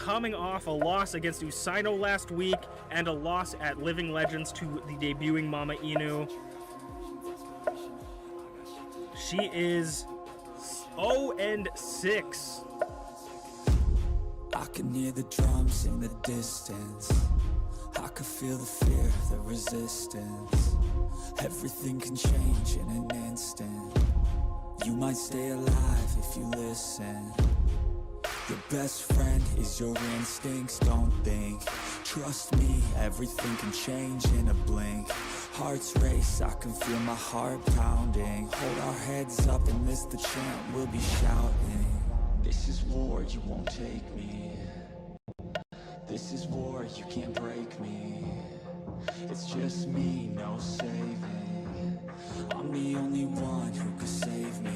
coming off a loss against Usaino last week and a loss at Living Legends to the debuting MamaInu. She is 0-6. I can hear the drums in the distance. I can feel the fear, the resistance. Everything can change in an instant. You might stay alive if you listen. Your best friend is your instincts, don't think. Trust me, everything can change in a blink. Hearts race, I can feel my heart pounding. Hold our heads up and this the chant we'll be shouting. This is war, you won't take me. This is war, you can't break me. It's just me, no saving. I'm the only one who could save me.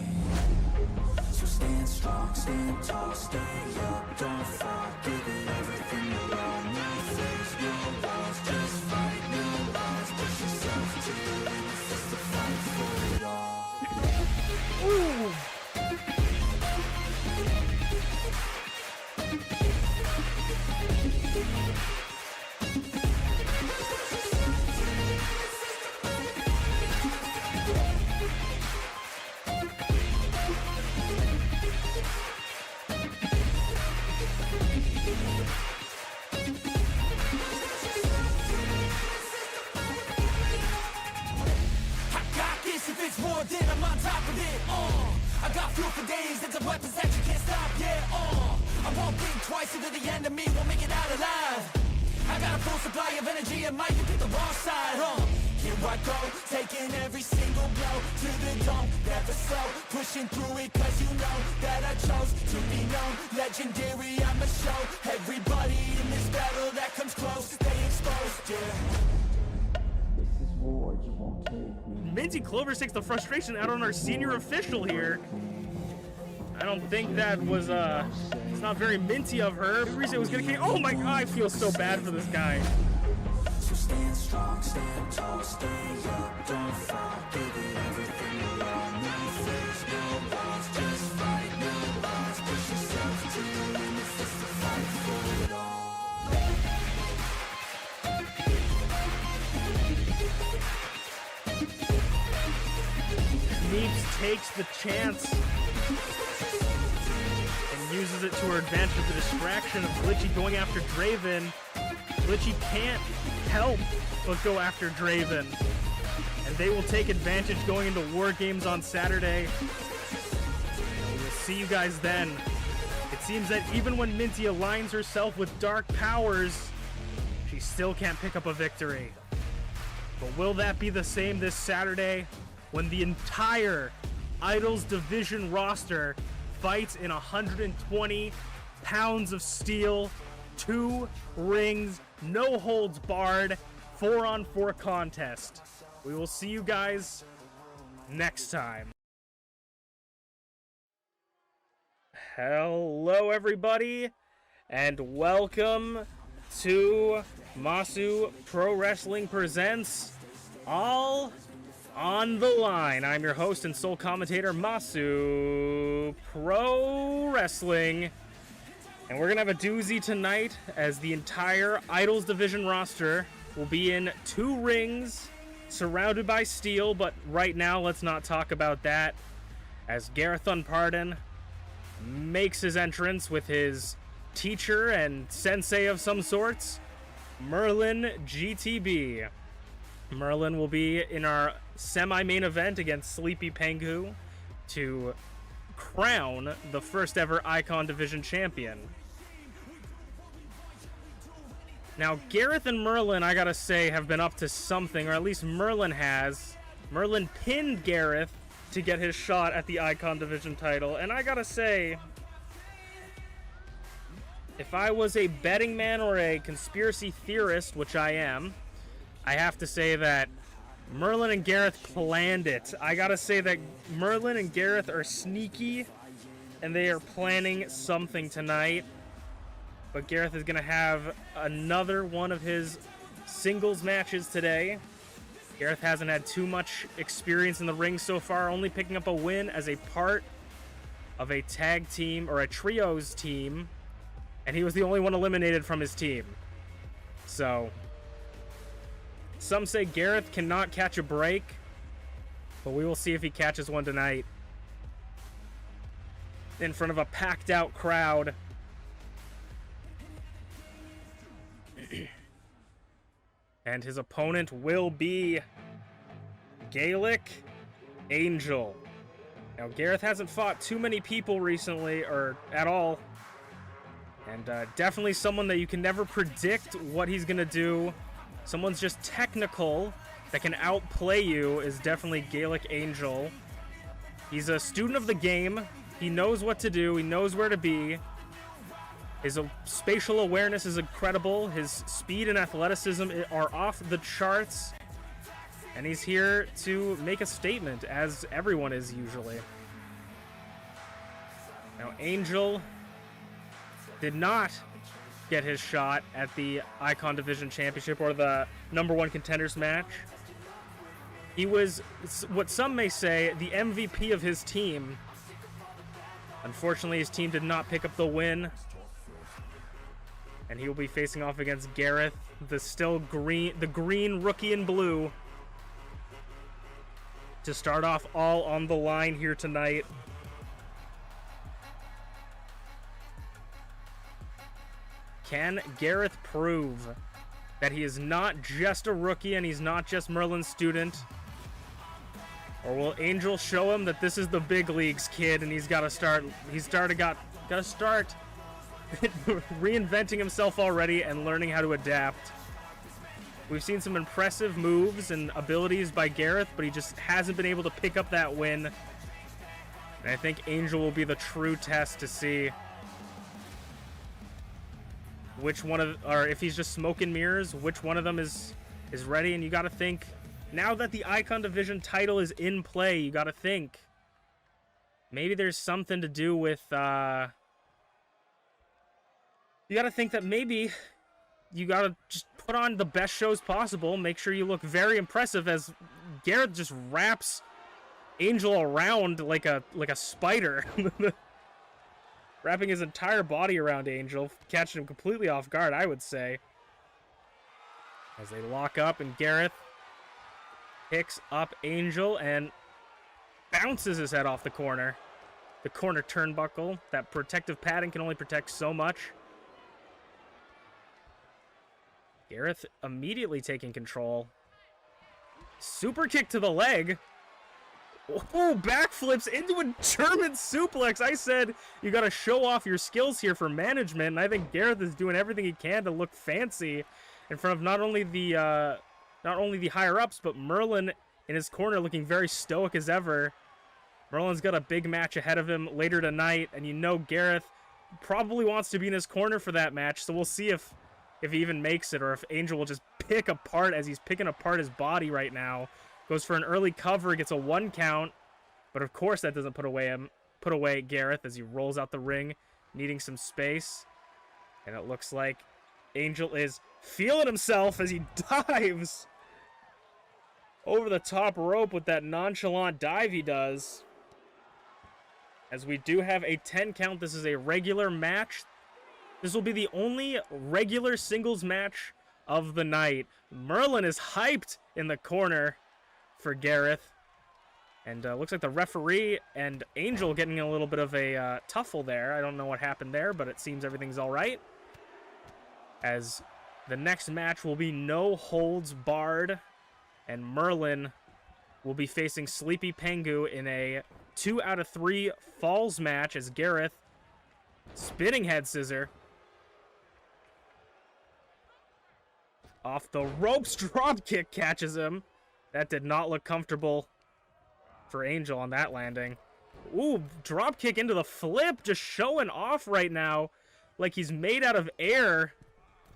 So stand strong, stand tall, stay up, don't fall. Give it everything you got. No fears, no walls, just fight, no lies. Push yourself to the limit, just to fight for it all. Ooh. Then I'm on top of it, I got fuel for days, it's a weapons that you can't stop, yeah, I won't think twice, into the enemy won't make it out alive. I got a full supply of energy and might pick the wrong side, Here I go, taking every single blow to the dome, never slow, pushing through it cause you know that I chose to be known, legendary, I'ma show everybody in this battle that comes close, they exposed, yeah. War, you won't take me. MintyClovers takes the frustration out on our senior official here. I don't think that was, it's not very minty of her. The reason it was gonna, oh my god, I feel so bad for this guy. So stand strong, stand tall, stay up, don't fall. Give it everything you got. No fears, no walls, just fight, no lies. Push yourself to the limit, just to fight for it all. Shmeeps takes the chance and uses it to her advantage with the distraction of Glitchy going after Draven. Glitchy can't help but go after Draven. And they will take advantage going into War Games on Saturday. And we'll see you guys then. It seems that even when Minty aligns herself with dark powers, she still can't pick up a victory. But will that be the same this Saturday when the entire Idols Division roster fights in 120 pounds of steel, 2 rings, no holds barred, 4-on-4 contest? We will see you guys next time. Hello everybody, and welcome to Masu Pro Wrestling Presents All on the Line. I'm your host and sole commentator, Masu Pro Wrestling. And we're going to have a doozy tonight as the entire Idols Division roster will be in 2 rings surrounded by steel. But right now, let's not talk about that, as Gareth Unpardon makes his entrance with his teacher and sensei of some sorts, MerlinGTB. Merlin will be in our semi-main event against TheSleepyPengu to crown the first ever Icon Division champion. Now, Gareth and Merlin, I gotta say, have been up to something, or at least Merlin has. Merlin pinned Gareth to get his shot at the Icon Division title, and I gotta say, if I was a betting man or a conspiracy theorist, which I am, I have to say that Merlin and Gareth planned it. I gotta say that Merlin and Gareth are sneaky, and they are planning something tonight. But Gareth is gonna have another one of his singles matches today. Gareth hasn't had too much experience in the ring so far, only picking up a win as a part of a tag team, or a trios team, And he was the only one eliminated from his team. So, some say Gareth cannot catch a break, but we will see if he catches one tonight. In front of a packed out crowd. And his opponent will be Gaelic Angel. Now, Gareth hasn't fought too many people recently, or at all. And definitely someone that you can never predict what he's going to do. Someone's just technical that can outplay you is definitely Gaelic Angel. He's a student of the game. He knows what to do. He knows where to be. His spatial awareness is incredible. His speed and athleticism are off the charts. And he's here to make a statement, as everyone is usually. Now, Angel did not get his shot at the Icon Division Championship or the #1 contenders match. He was, what some may say, the MVP of his team. Unfortunately, his team did not pick up the win. And he will be facing off against Gareth, the green rookie in blue, to start off all on the line here tonight. Can Gareth prove that he is not just a rookie and he's not just Merlin's student? Or will Angel show him that this is the big leagues, kid, and he's got to start reinventing himself already and learning how to adapt. We've seen some impressive moves and abilities by Gareth, but he just hasn't been able to pick up that win. And I think Angel will be the true test to see which one of, or if he's just smoke and mirrors, which one of them is ready. And you got to think, now that the Icon Division title is in play, you got to think maybe there's something to do with, you got to think that maybe you got to just put on the best shows possible, make sure you look very impressive as Gareth just wraps Angel around like a spider. Wrapping his entire body around Angel, catching him completely off guard, I would say. As they lock up, and Gareth picks up Angel and bounces his head off the corner. The corner turnbuckle. That protective padding can only protect so much. Gareth immediately taking control. Super kick to the leg. Oh, backflips into a German suplex. I said you got to show off your skills here for management, and I think Gareth is doing everything he can to look fancy in front of not only the higher ups, but Merlin in his corner looking very stoic as ever. Merlin's got a big match ahead of him later tonight, and you know Gareth probably wants to be in his corner for that match. So we'll see if he even makes it, or if Angel will just pick apart as he's picking apart his body right now. Goes for an early cover, gets a 1 count, but of course that doesn't put away Gareth as he rolls out the ring, needing some space. And it looks like Angel is feeling himself as he dives over the top rope with that nonchalant dive he does. As we do have a 10 count, this is a regular match. This will be the only regular singles match of the night. Merlin is hyped in the corner for Gareth. And looks like the referee and Angel getting a little bit of a tuffle there. I don't know what happened there, but it seems everything's all right. As the next match will be no holds barred. And Merlin will be facing TheSleepyPengu in a 2 out of 3 falls match as Gareth spinning head scissor. Off the ropes, drop kick catches him. That did not look comfortable for Angel on that landing. Ooh, drop kick into the flip, just showing off right now like he's made out of air,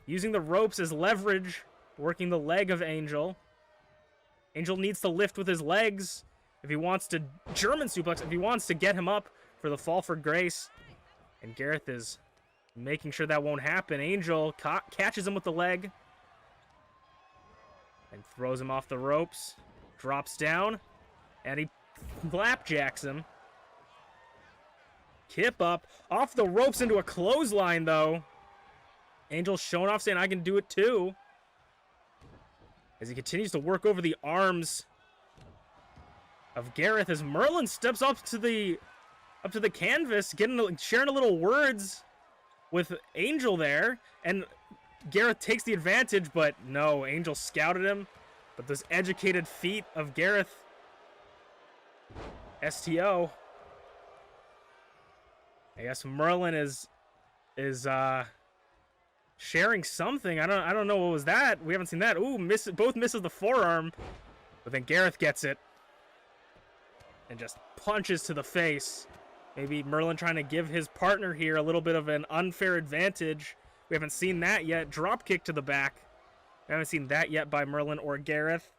using the ropes as leverage, working the leg of Angel. Angel needs to lift with his legs if he wants to German suplex, if he wants to get him up for the fall for grace. And Gareth is making sure that won't happen. Angel catches him with the leg and throws him off the ropes, drops down, and he flapjacks him. Kip up, off the ropes into a clothesline though. Angel's showing off, saying, I can do it too. As he continues to work over the arms of Gareth, as Merlin steps up to the canvas, sharing a little words with Angel there, and Gareth takes the advantage, but no, Angel scouted him. But those educated feet of Gareth, STO. I guess Merlin is sharing something. I don't know what was that. We haven't seen that. Ooh, both misses the forearm, but then Gareth gets it and just punches to the face. Maybe Merlin trying to give his partner here a little bit of an unfair advantage. We haven't seen that yet. Drop kick to the back. We haven't seen that yet by Merlin or Gareth.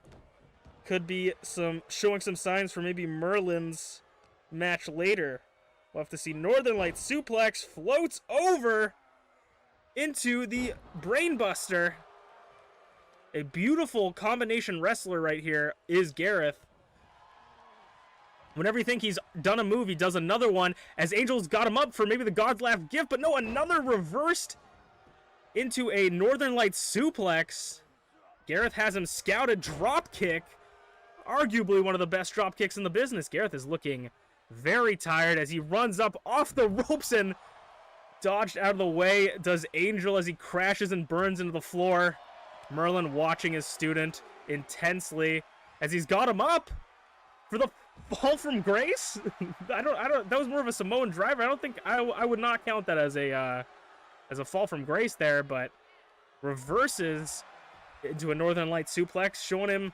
Could be showing some signs for maybe Merlin's match later. We'll have to see. Northern Light suplex floats over into the Brainbuster. A beautiful combination wrestler right here is Gareth. Whenever you think he's done a move, he does another one, as Angel's got him up for maybe the God's Laugh gift, but no, another reversed into a Northern Light suplex. Gareth has him scouted. Drop kick, arguably one of the best drop kicks in the business. Gareth is looking very tired as he runs up off the ropes and dodged out of the way. Does Angel as he crashes and burns into the floor. Merlin watching his student intensely as he's got him up for the fall from grace. I don't. That was more of a Samoan driver. I don't think I would not count that as a fall from grace there, but reverses into a Northern Light suplex, showing him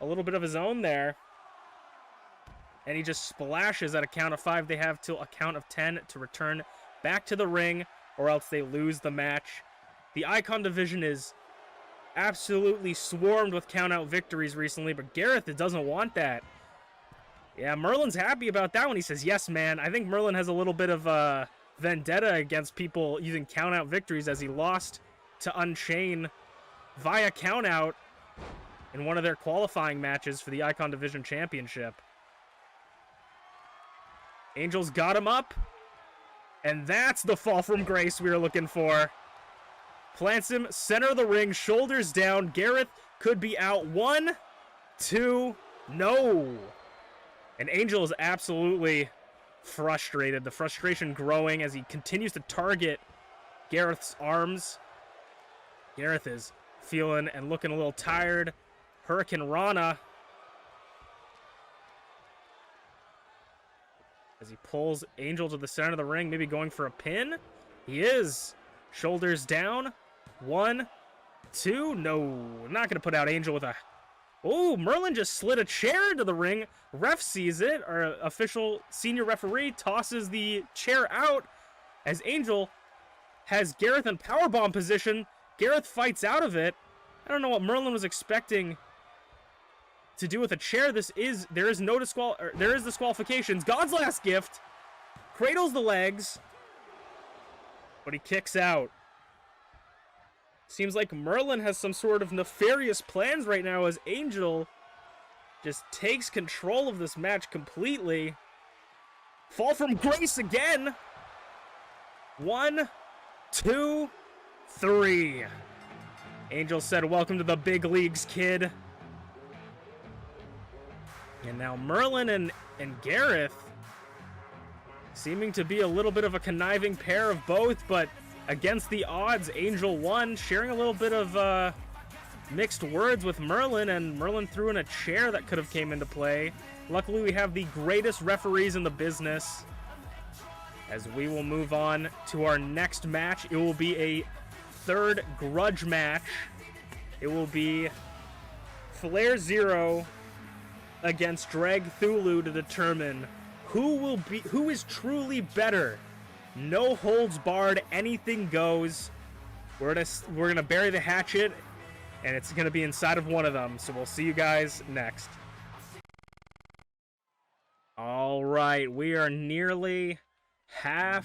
a little bit of his own there. And he just splashes at a count of 5. They have till a count of 10 to return back to the ring, or else they lose the match. The Icon division is absolutely swarmed with count-out victories recently, but Gareth doesn't want that. Yeah, Merlin's happy about that one. He says, yes, man. I think Merlin has a little bit of vendetta against people using count-out victories, as he lost to Unchained via count-out in one of their qualifying matches for the Icon Division Championship. Angel's got him up, and that's the fall from grace we were looking for. Plants him center of the ring, shoulders down. Gareth could be out. 1, 2, no. And Angel is absolutely frustrated. The frustration growing as he continues to target Gareth's arms. Gareth is feeling and looking a little tired. Hurricane Rana as he pulls Angel to the center of the ring, maybe going for a pin. He is. Shoulders down. 1, 2, no. Not going to put out Angel with a... Oh, Merlin just slid a chair into the ring. Ref sees it. Our official senior referee tosses the chair out as Angel has Gareth in powerbomb position. Gareth fights out of it. I don't know what Merlin was expecting to do with a chair. There is disqualifications. God's last gift. Cradles the legs, but he kicks out. Seems like Merlin has some sort of nefarious plans right now as Angel just takes control of this match completely. Fall from grace again. 1, 2, 3. Angel said, welcome to the big leagues, kid. And now Merlin and Gareth seeming to be a little bit of a conniving pair of both, but against the odds, Angel won, sharing a little bit of mixed words with Merlin, and Merlin threw in a chair that could have came into play. Luckily, we have the greatest referees in the business. As we will move on to our next match, it will be a third grudge match. It will be FlairZero against Dragthulu to determine who is truly better. No holds barred, anything goes. We're gonna bury the hatchet, and it's gonna be inside of one of them. So we'll see you guys next. All right, we are nearly halfway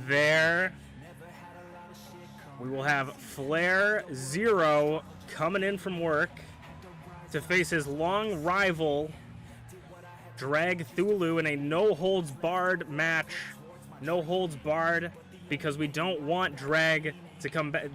there. We will have FlairZero coming in from work to face his long rival Dragthulu in a no holds barred match. No holds barred because we don't want Drag to come back.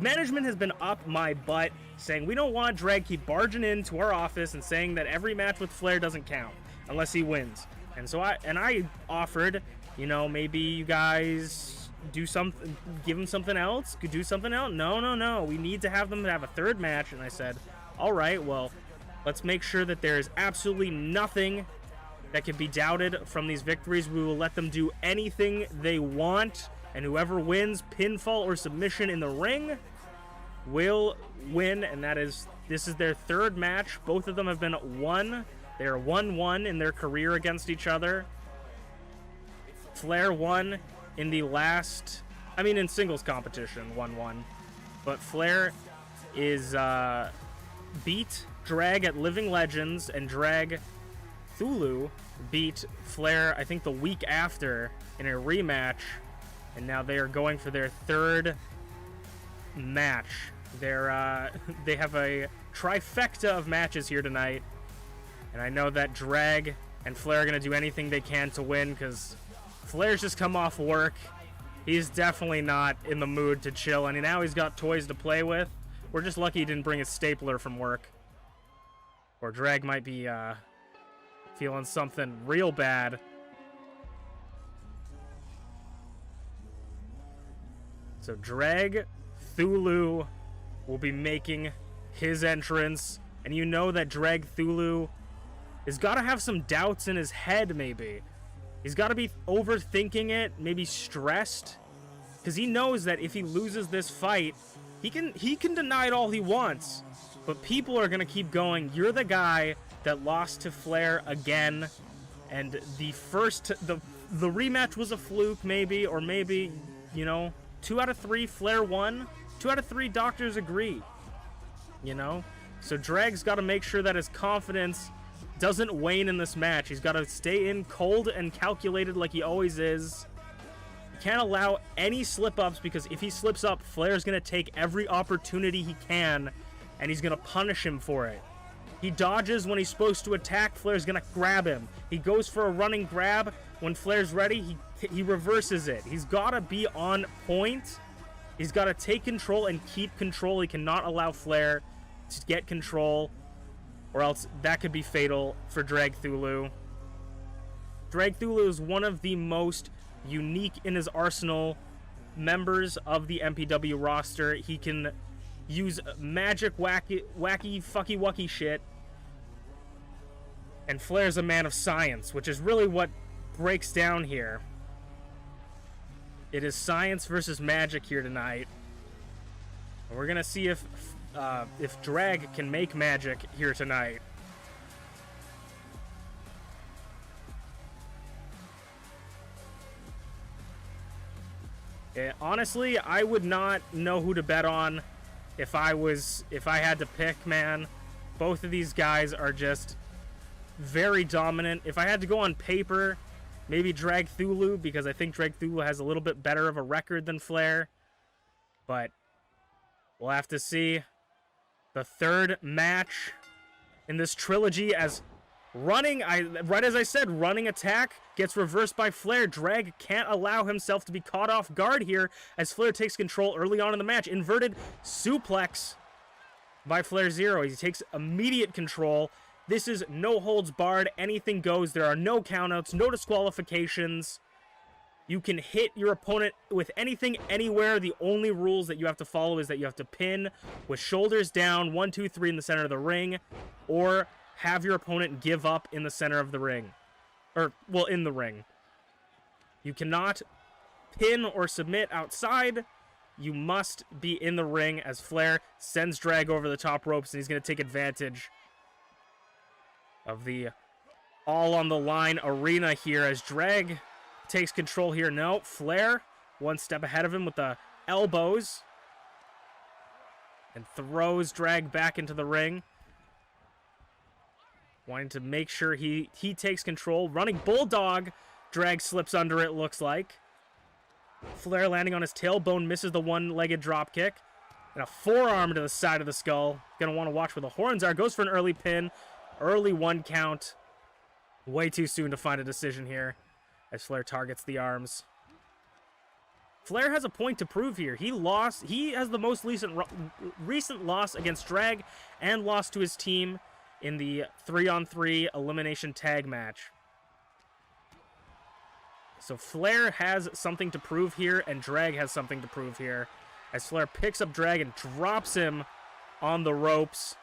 Management has been up my butt saying we don't want Drag keep barging into our office and saying that every match with Flair doesn't count unless he wins. And so I offered, you know, maybe you guys do something, give him something else, could do something else. No, we need to have them have a third match. And I said, all right, well, let's make sure that there is absolutely nothing that can be doubted from these victories. We will let them do anything they want, and whoever wins, pinfall or submission in the ring, will win. And this is their third match. Both of them have been won. They are 1-1 in their career against each other. Flair won in the last, in singles competition, 1-1. But Flair is beat Drag at Living Legends, and Dragthulu beat Flair, I think, the week after in a rematch. And now they are going for their third match. They have a trifecta of matches here tonight. And I know that Drag and Flair are going to do anything they can to win, because Flair's just come off work. He's definitely not in the mood to chill, and now he's got toys to play with. We're just lucky he didn't bring his stapler from work. Or Drag might be feeling something real bad. So Dragthulu will be making his entrance, and you know that Dragthulu has got to have some doubts in his head, maybe. He's got to be overthinking it, maybe stressed, because he knows that if he loses this fight, he can deny it all he wants, but people are going to keep going. You're the guy that lost to Flair again, and the rematch was a fluke, maybe, or maybe, 2 out of 3 Flair won. 2 out of 3 doctors agree, So Drag's got to make sure that his confidence doesn't wane in this match. He's got to stay in cold and calculated like he always is. He can't allow any slip-ups, because if he slips up, Flair's going to take every opportunity he can, and he's going to punish him for it. He dodges when he's supposed to attack. Flair's going to grab him. He goes for a running grab. When Flair's ready, he reverses it. He's got to be on point. He's got to take control and keep control. He cannot allow Flair to get control, or else that could be fatal for Dragthulu. Dragthulu is one of the most unique in his arsenal members of the MPW roster. He can use magic, wacky, fucky wucky shit. And Flair's a man of science, which is really what breaks down here. It is science versus magic here tonight. And we're gonna see if Drag can make magic here tonight. Honestly, I would not know who to bet on if I had to pick, man. Both of these guys are just very dominant. If I had to go on paper, maybe Dragthulu, because I think Dragthulu has a little bit better of a record than Flair. But we'll have to see. The third match in this trilogy, as running attack gets reversed by Flair. Drag can't allow himself to be caught off guard here, as Flair takes control early on in the match. Inverted suplex by FlairZero. He takes immediate control. This is no holds barred. Anything goes. There are no countouts, no disqualifications. You can hit your opponent with anything, anywhere. The only rules that you have to follow is that you have to pin with shoulders down, 1, 2, 3 in the center of the ring, or have your opponent give up in the center of the ring. In the ring. You cannot pin or submit outside. You must be in the ring, as Flair sends Drag over the top ropes, and he's going to take advantage of the all-on-the-line arena here, as Drag takes control here. No, Flair one step ahead of him with the elbows and throws Drag back into the ring, wanting to make sure he takes control. Running bulldog, Drag slips under it, looks like. Flair landing on his tailbone, misses the one-legged drop kick, and a forearm to the side of the skull. Gonna want to watch where the horns are. Goes for an early pin, early 1 count. Way too soon to find a decision here, as Flair targets the arms. Flair has a point to prove here. He lost. He has the most recent loss against Drag and lost to his team in the 3-on-3 elimination tag match. So Flair has something to prove here, and Drag has something to prove here. As Flair picks up Drag and drops him on the ropes,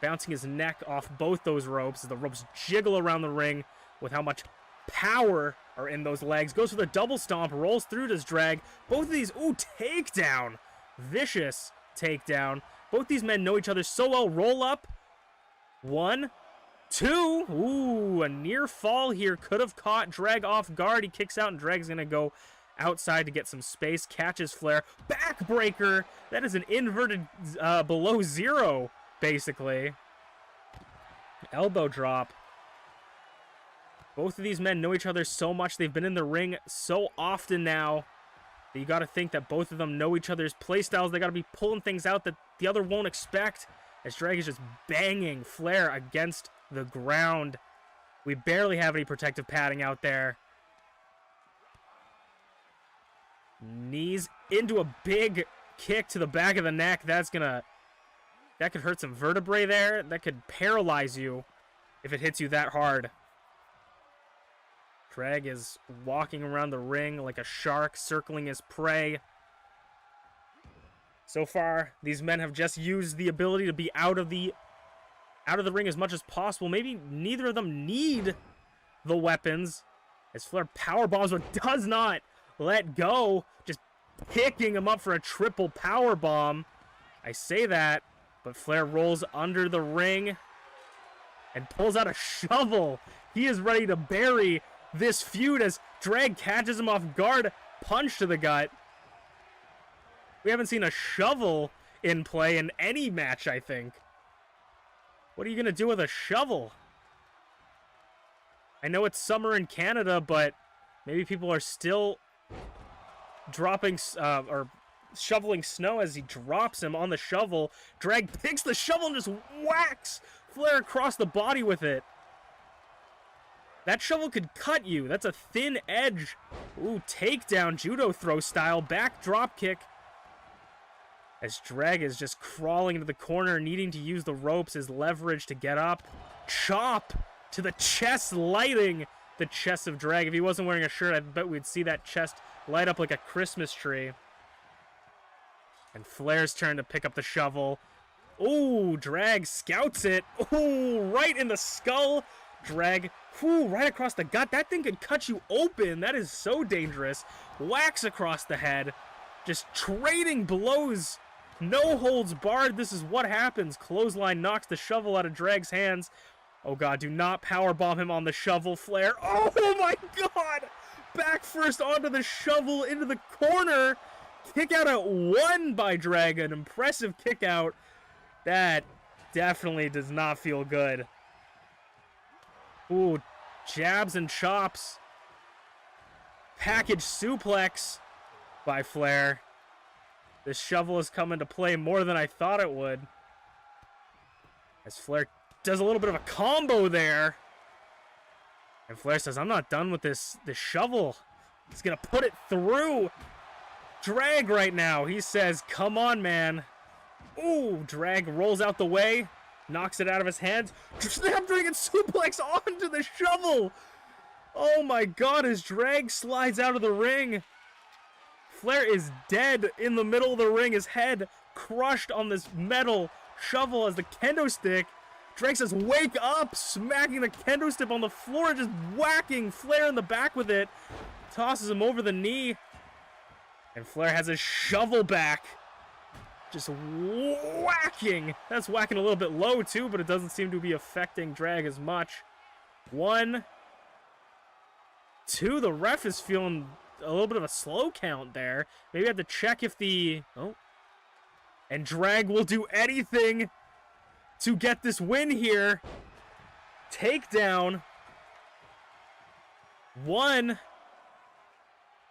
bouncing his neck off both those ropes as the ropes jiggle around the ring with how much power are in those legs. Goes for the double stomp, rolls through, does Drag. Both of these, ooh, takedown. Vicious takedown. Both these men know each other so well. Roll up. 1, 2. Ooh, a near fall here. Could have caught Drag off guard. He kicks out, and Drag's going to go outside to get some space. Catches Flair. Backbreaker. That is an inverted below zero, basically. Elbow drop. Both of these men know each other so much. They've been in the ring so often now that you got to think that both of them know each other's playstyles. They got to be pulling things out that the other won't expect. As Drag is just banging Flair against the ground. We barely have any protective padding out there. Knees into a big kick to the back of the neck. That could hurt some vertebrae there. That could paralyze you if it hits you that hard. Drag is walking around the ring like a shark, circling his prey. So far, these men have just used the ability to be out of the ring as much as possible. Maybe neither of them need the weapons. As Flair powerbombs, but does not let go. Just picking him up for a triple powerbomb. I say that, but Flair rolls under the ring and pulls out a shovel. He is ready to bury this feud as Drag catches him off guard. Punch to the gut. We haven't seen a shovel in play in any match, I think. What are you going to do with a shovel? I know it's summer in Canada, but maybe people are still dropping or shoveling snow as he drops him on the shovel. Drag picks the shovel and just whacks Flair across the body with it. That shovel could cut you. That's a thin edge. Ooh, takedown, judo throw style, back drop kick. As Drag is just crawling into the corner, needing to use the ropes as leverage to get up. Chop to the chest, lighting the chest of Drag. If he wasn't wearing a shirt, I bet we'd see that chest light up like a Christmas tree. And Flair's turn to pick up the shovel. Ooh, Drag scouts it. Ooh, right in the skull. Drag, ooh, right across the gut. That thing could cut you open. That is so dangerous. Whacks across the head. Just trading blows. No holds barred. This is what happens. Clothesline knocks the shovel out of Drag's hands. Oh god, do not powerbomb him on the shovel, Flair. Oh my god! Back first onto the shovel, into the corner. Kick out at 1 by Drag. An impressive kick out. That definitely does not feel good. Ooh, jabs and chops. Package suplex by Flair. This shovel has come into play more than I thought it would. As Flair does a little bit of a combo there. And Flair says, I'm not done with this shovel. He's going to put it through Drag right now. He says, come on, man. Ooh, Drag rolls out the way. Knocks it out of his hands. Snapdragon suplex onto the shovel. Oh my god, as Drag slides out of the ring. Flair is dead in the middle of the ring. His head crushed on this metal shovel as the kendo stick. Drag says, wake up! Smacking the kendo stick on the floor, just whacking Flair in the back with it. Tosses him over the knee. And Flair has his shovel back. Just whacking. That's whacking a little bit low too, but it doesn't seem to be affecting Drag as much. 1, 2. The ref is feeling a little bit of a slow count there. Maybe I have to check if the... Oh. And Drag will do anything to get this win here. Takedown. 1,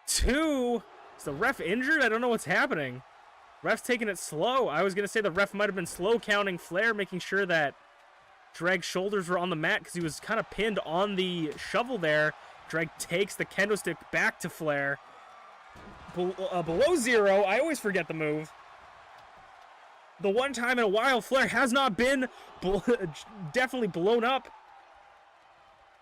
2. Is the ref injured? I don't know what's happening. Ref's taking it slow. I was going to say the ref might have been slow counting Flair, making sure that Drag's shoulders were on the mat because he was kind of pinned on the shovel there. Drag takes the kendo stick back to Flair. below zero. I always forget the move. The one time in a while, Flair has not been definitely blown up.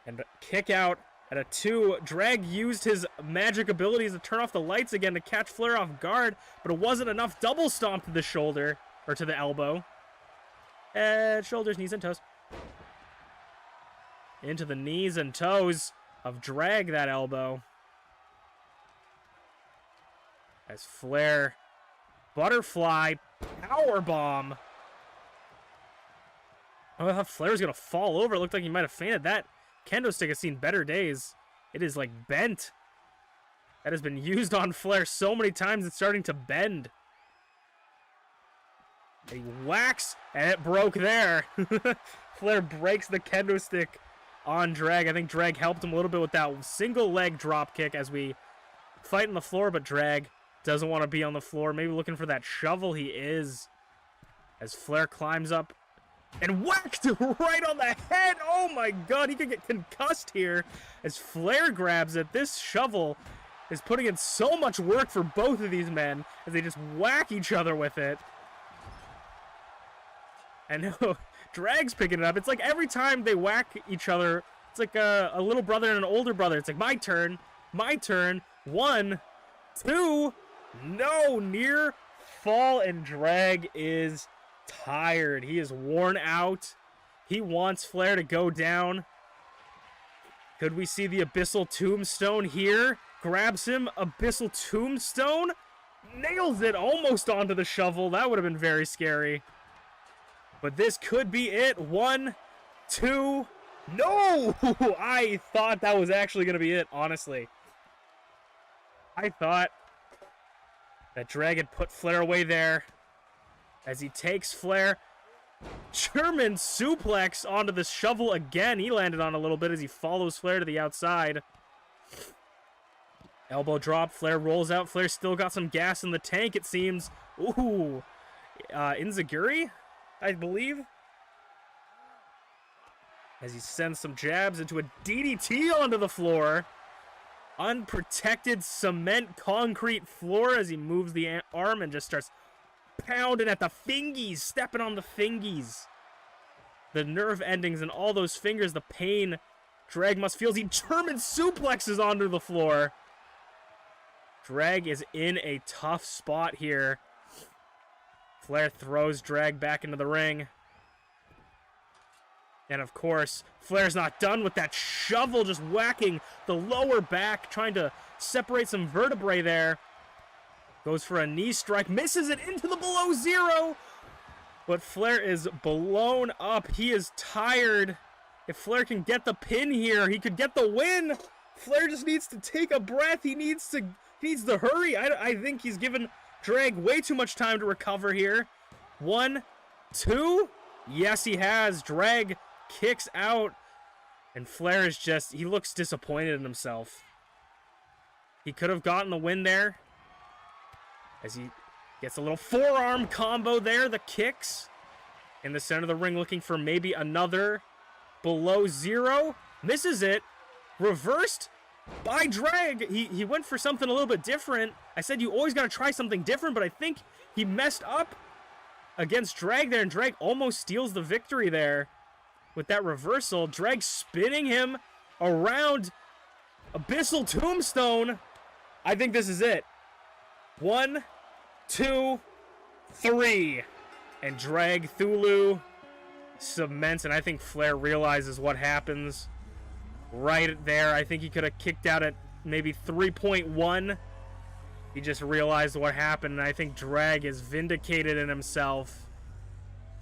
And kick out at a 2. Drag used his magic abilities to turn off the lights again to catch Flair off guard, but it wasn't enough. Double stomp to the shoulder, or to the elbow. And shoulders, knees, and toes. Into the knees and toes of Drag, that elbow. As Flair, butterfly, powerbomb. Oh, I thought Flair was going to fall over. It looked like he might have fainted. That kendo stick has seen better days. It is like bent. That has been used on Flair so many times it's starting to bend. He whacks, and it broke there. Flair breaks the kendo stick on Drag. I think Drag helped him a little bit with that single leg drop kick as we fight on the floor, but Drag doesn't want to be on the floor. Maybe looking for that shovel. He is. As Flair climbs up and whacked right on the head. Oh my god, he could get concussed here. As Flair grabs it, this shovel is putting in so much work for both of these men as they just whack each other with it. And Drag's picking it up. It's like every time they whack each other, it's like a little brother and an older brother. It's like, my turn, 1, 2, no, near fall, and Drag is tired. He is worn out. He wants Flair to go down. Could we see the Abyssal Tombstone here? Grabs him, Abyssal Tombstone, nails it almost onto the shovel. That would have been very scary. But this could be it. 1, 2, no! I thought that was actually going to be it, honestly. I thought that Drag had put Flair away there. As he takes Flair. German suplex onto the shovel again. He landed on a little bit as he follows Flair to the outside. Elbow drop. Flair rolls out. Flair still got some gas in the tank, it seems. Ooh. Inzaguri, I believe. As he sends some jabs into a DDT onto the floor. Unprotected cement concrete floor as he moves the arm and just starts pounding at the fingies, stepping on the fingies. The nerve endings and all those fingers, the pain Drag must feel as he German suplexes onto the floor. Drag is in a tough spot here. Flair throws Drag back into the ring. And of course, Flair's not done with that shovel, just whacking the lower back, trying to separate some vertebrae there. Goes for a knee strike, misses it into the below zero. But Flair is blown up. He is tired. If Flair can get the pin here, he could get the win. Flair just needs to take a breath. He needs to hurry. I think he's given Drag way too much time to recover here. 1, 2. Yes, he has. Drag kicks out. And Flair is just, he looks disappointed in himself. He could have gotten the win there. As he gets a little forearm combo there. The kicks. In the center of the ring looking for maybe another below zero. Misses it. Reversed by Drag. He went for something a little bit different. I said you always got to try something different, but I think he messed up against Drag there, and Drag almost steals the victory there with that reversal. Drag spinning him around. Abyssal Tombstone. I think this is it. 1, 2, 3. And Dragthulu cements, and I think Flair realizes what happens right there. I think he could have kicked out at maybe 3.1. He just realized what happened, and I think Drag is vindicated in himself.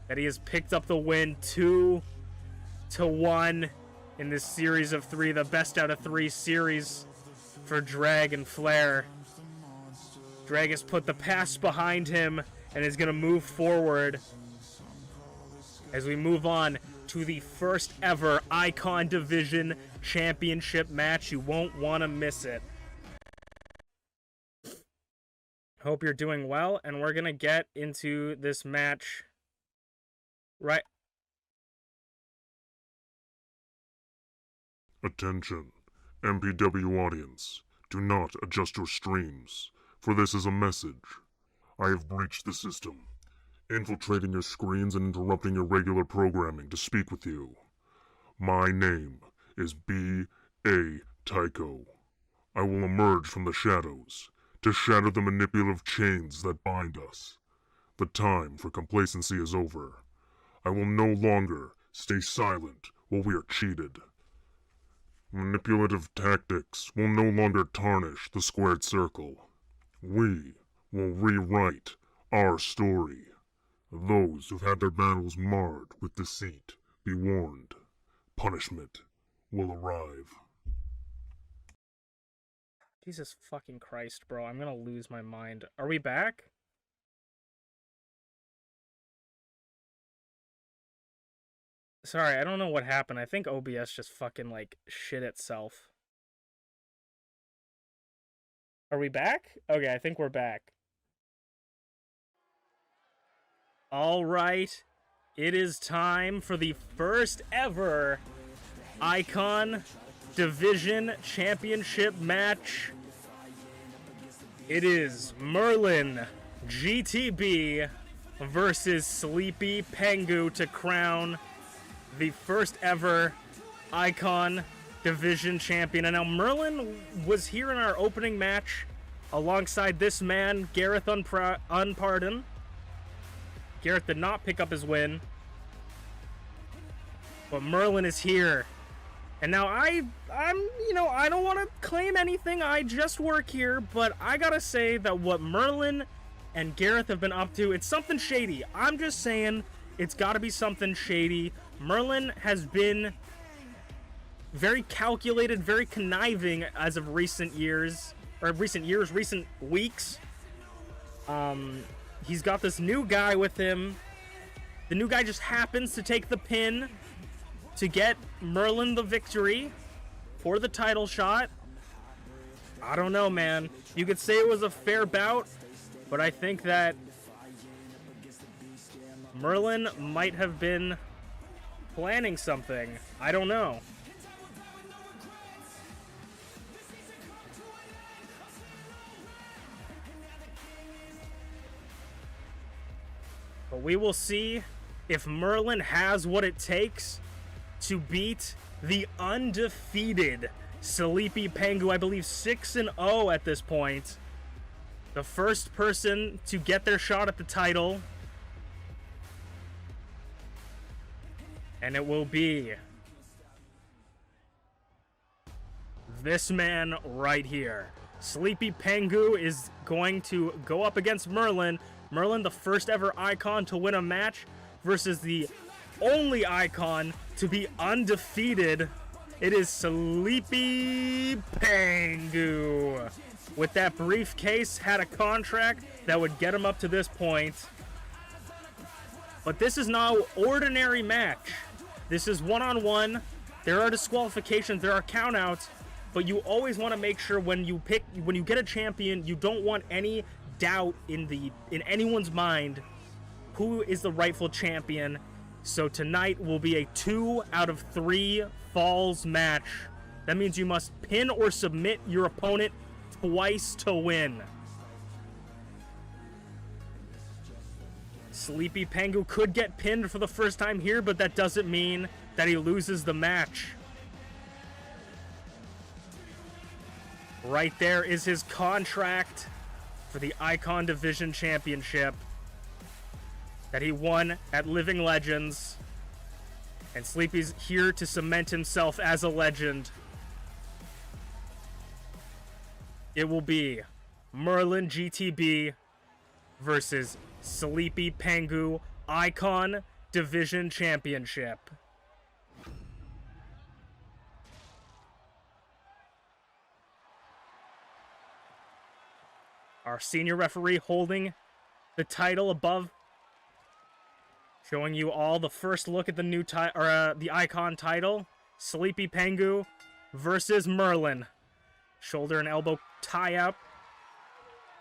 That he has picked up the win 2-1 in this series of 3, the best out of 3 series for Drag and Flair. Drag has put the past behind him and is going to move forward as we move on to the first ever Icon Division Championship match. You won't want to miss it. Hope you're doing well, and we're going to get into this match right. Attention, MPW audience. Do not adjust your streams. for this is a message. I have breached the system, infiltrating your screens and interrupting your regular programming to speak with you. My name is B.A. Tycho. I will emerge from the shadows to shatter the manipulative chains that bind us. The time for complacency is over. I will no longer stay silent while we are cheated. Manipulative tactics will no longer tarnish the squared circle. We will rewrite our story. Those who've had their battles marred with deceit, be warned. Punishment will arrive. Jesus fucking Christ, bro. I'm gonna lose my mind. Are we back? Sorry, I don't know what happened. I think OBS just fucking, like, shit itself. Are we back? Okay, I think we're back. Alright. It is time for the first ever Icon Division Championship match. It is MerlinGTB versus TheSleepyPengu to crown the first ever Icon Division champion. And now Merlin was here in our opening match alongside this man, Gareth Unpardon. Gareth did not pick up his win, but Merlin is here. And now I'm, you know, I don't want to claim anything. I just work here, but I gotta say that what Merlin and Gareth have been up to, it's something shady. I'm just saying, it's gotta be something shady. Merlin has been very calculated, very conniving as of recent weeks. He's got this new guy with him. The new guy just happens to take the pin to get Merlin the victory for the title shot. I don't know, man. You could say it was a fair bout, but I think that Merlin might have been planning something. I don't know. But we will see if Merlin has what it takes to beat the undefeated TheSleepyPengu. I believe 6-0 at this point. The first person to get their shot at the title. And it will be this man right here. TheSleepyPengu is going to go up against Merlin. Merlin, the first ever icon to win a match, versus the only icon to be undefeated. It is TheSleepyPengu. With that briefcase, had a contract that would get him up to this point. But this is no ordinary match. This is one-on-one. There are disqualifications, there are countouts, but you always want to make sure when you get a champion, you don't want any doubt in anyone's mind who is the rightful champion. So tonight will be a 2 out of 3 falls match. That means you must pin or submit your opponent twice to win. TheSleepyPengu could get pinned for the first time here, but that doesn't mean that he loses the match. Right there is his contract for the Icon Division Championship that he won at Living Legends. And Sleepy's here to cement himself as a legend. It will be MerlinGTB versus TheSleepyPengu Icon Division Championship. Our senior referee holding the title above, showing you all the first look at the new the Icon title. TheSleepyPengu versus Merlin. Shoulder and elbow tie up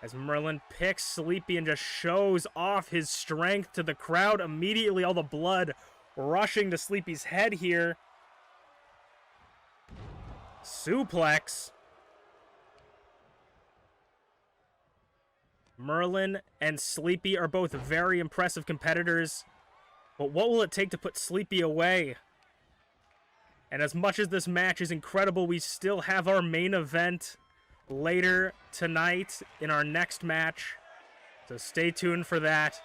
as Merlin picks Sleepy and just shows off his strength to the crowd. Immediately, all the blood rushing to Sleepy's head here. Suplex. Merlin and Sleepy are both very impressive competitors. But what will it take to put Sleepy away? And as much as this match is incredible, we still have our main event later tonight in our next match. So stay tuned for that.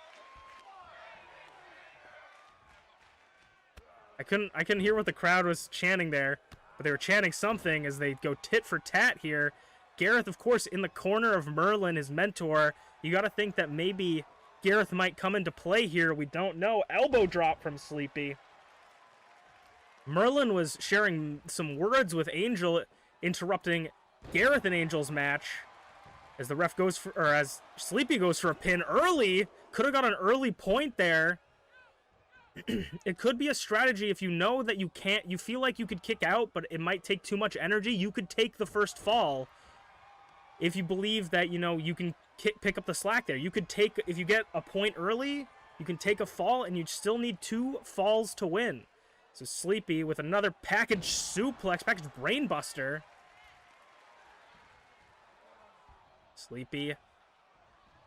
I couldn't hear what the crowd was chanting there, but they were chanting something as they go tit for tat here. Gareth, of course, in the corner of Merlin, his mentor. You got to think that maybe Gareth might come into play here. We don't know. Elbow drop from Sleepy. Merlin was sharing some words with Angel, interrupting Gareth and Angel's match. As the ref goes for, or as Sleepy goes for a pin early. Could have got an early point there. It could be a strategy if you know that you can't, you feel like you could kick out, but it might take too much energy. You could take the first fall. If you believe that, you know, you can pick up the slack there. You could take, if you get a point early, you can take a fall, and you still need 2 falls to win. So Sleepy with another package suplex, package brainbuster. Sleepy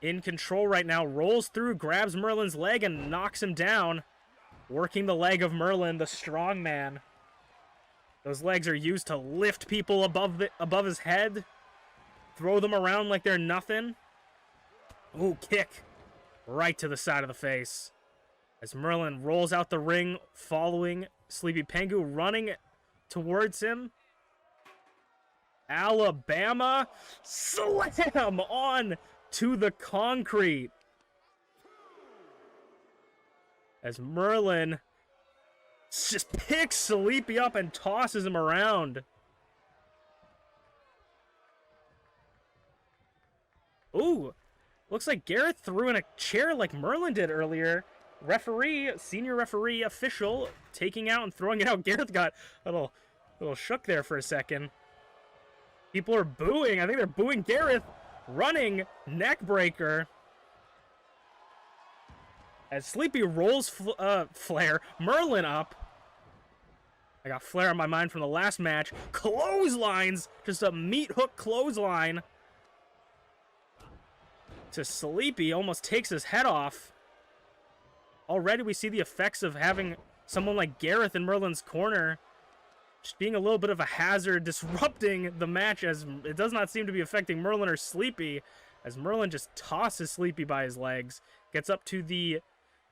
in control right now, rolls through, grabs Merlin's leg, and knocks him down. Working the leg of Merlin, the strong man. Those legs are used to lift people above his head. Throw them around like they're nothing. Ooh, kick. Right to the side of the face. As Merlin rolls out the ring, following TheSleepyPengu, running towards him. Alabama. Slam on to the concrete. As Merlin just picks Sleepy up and tosses him around. Ooh, looks like Gareth threw in a chair like Merlin did earlier. Referee, senior referee official, taking out and throwing it out. Gareth got a little shook there for a second. People are booing. I think they're booing Gareth. Running neck breaker. As Sleepy rolls Flair, Merlin up. I got Flair on my mind from the last match. Clotheslines, just a meat hook clothesline. To Sleepy, almost takes his head off. Already we see the effects of having someone like Gareth in Merlin's corner. Just being a little bit of a hazard, disrupting the match as it does not seem to be affecting Merlin or Sleepy. As Merlin just tosses Sleepy by his legs. Gets up to the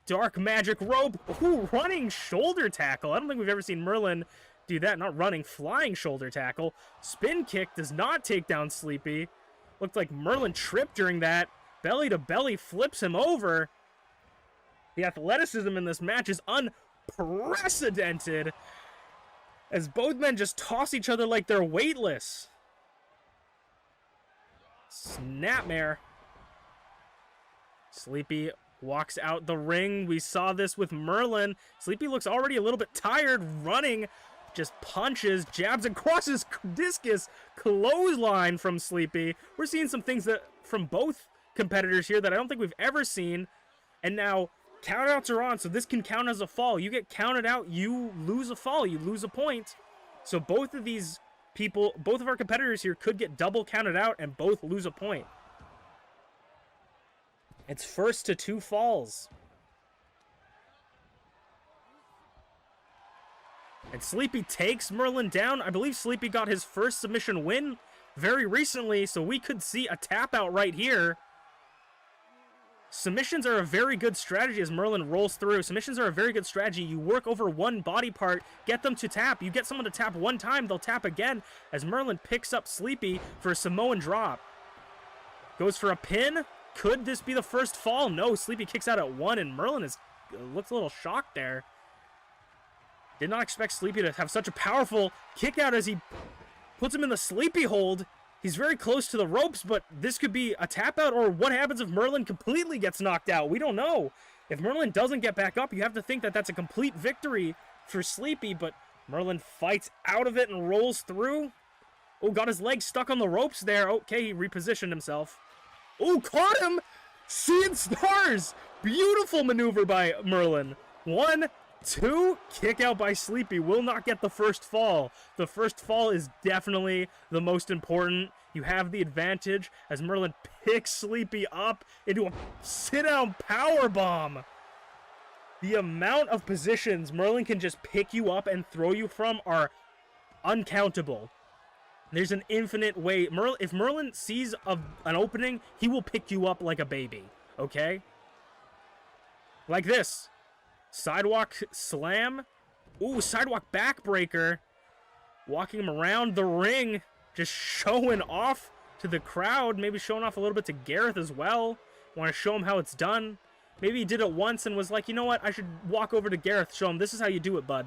dark magic rope. Ooh, running shoulder tackle. I don't think we've ever seen Merlin do that. Not running, flying shoulder tackle. Spin kick does not take down Sleepy. Looked like Merlin tripped during that. Belly to belly flips him over. The athleticism in this match is unprecedented. As both men just toss each other like they're weightless. Snapmare. Sleepy walks out the ring. We saw this with Merlin. Sleepy looks already a little bit tired, running. Just punches, jabs, and crosses discus. Clothesline from Sleepy. We're seeing some things that from both competitors here that I don't think we've ever seen. And now countouts are on, so this can count as a fall. You get counted out, you lose a fall, you lose a point. So both of these people, both of our competitors here could get double counted out and both lose a point. It's first to 2 falls. And Sleepy takes Merlin down. I believe Sleepy got his first submission win very recently, so we could see a tap out right here. Submissions are a very good strategy as Merlin rolls through. Submissions are a very good strategy. You work over one body part, get them to tap. You get someone to tap one time, they'll tap again as Merlin picks up Sleepy for a Samoan drop. Goes for a pin. Could this be the first fall? No, Sleepy kicks out at 1 and Merlin looks a little shocked there. Did not expect Sleepy to have such a powerful kick out as he puts him in the Sleepy hold. He's very close to the ropes, but this could be a tap out, or what happens if Merlin completely gets knocked out? We don't know. If Merlin doesn't get back up, you have to think that that's a complete victory for Sleepy, but Merlin fights out of it and rolls through. Oh, got his leg stuck on the ropes there. Okay, he repositioned himself. Oh, caught him! Seeing stars! Beautiful maneuver by Merlin. 1, 2, kick out by Sleepy, will not get the first fall. The first fall is definitely the most important. You have the advantage as Merlin picks Sleepy up into a sit-down powerbomb. The amount of positions Merlin can just pick you up and throw you from are uncountable. There's an infinite way. If Merlin sees an opening, he will pick you up like a baby, okay? Like this. Sidewalk slam. Ooh, sidewalk backbreaker. Walking him around the ring. Just showing off to the crowd. Maybe showing off a little bit to Gareth as well. Want to show him how it's done. Maybe he did it once and was like, you know what? I should walk over to Gareth, show him this is how you do it, bud.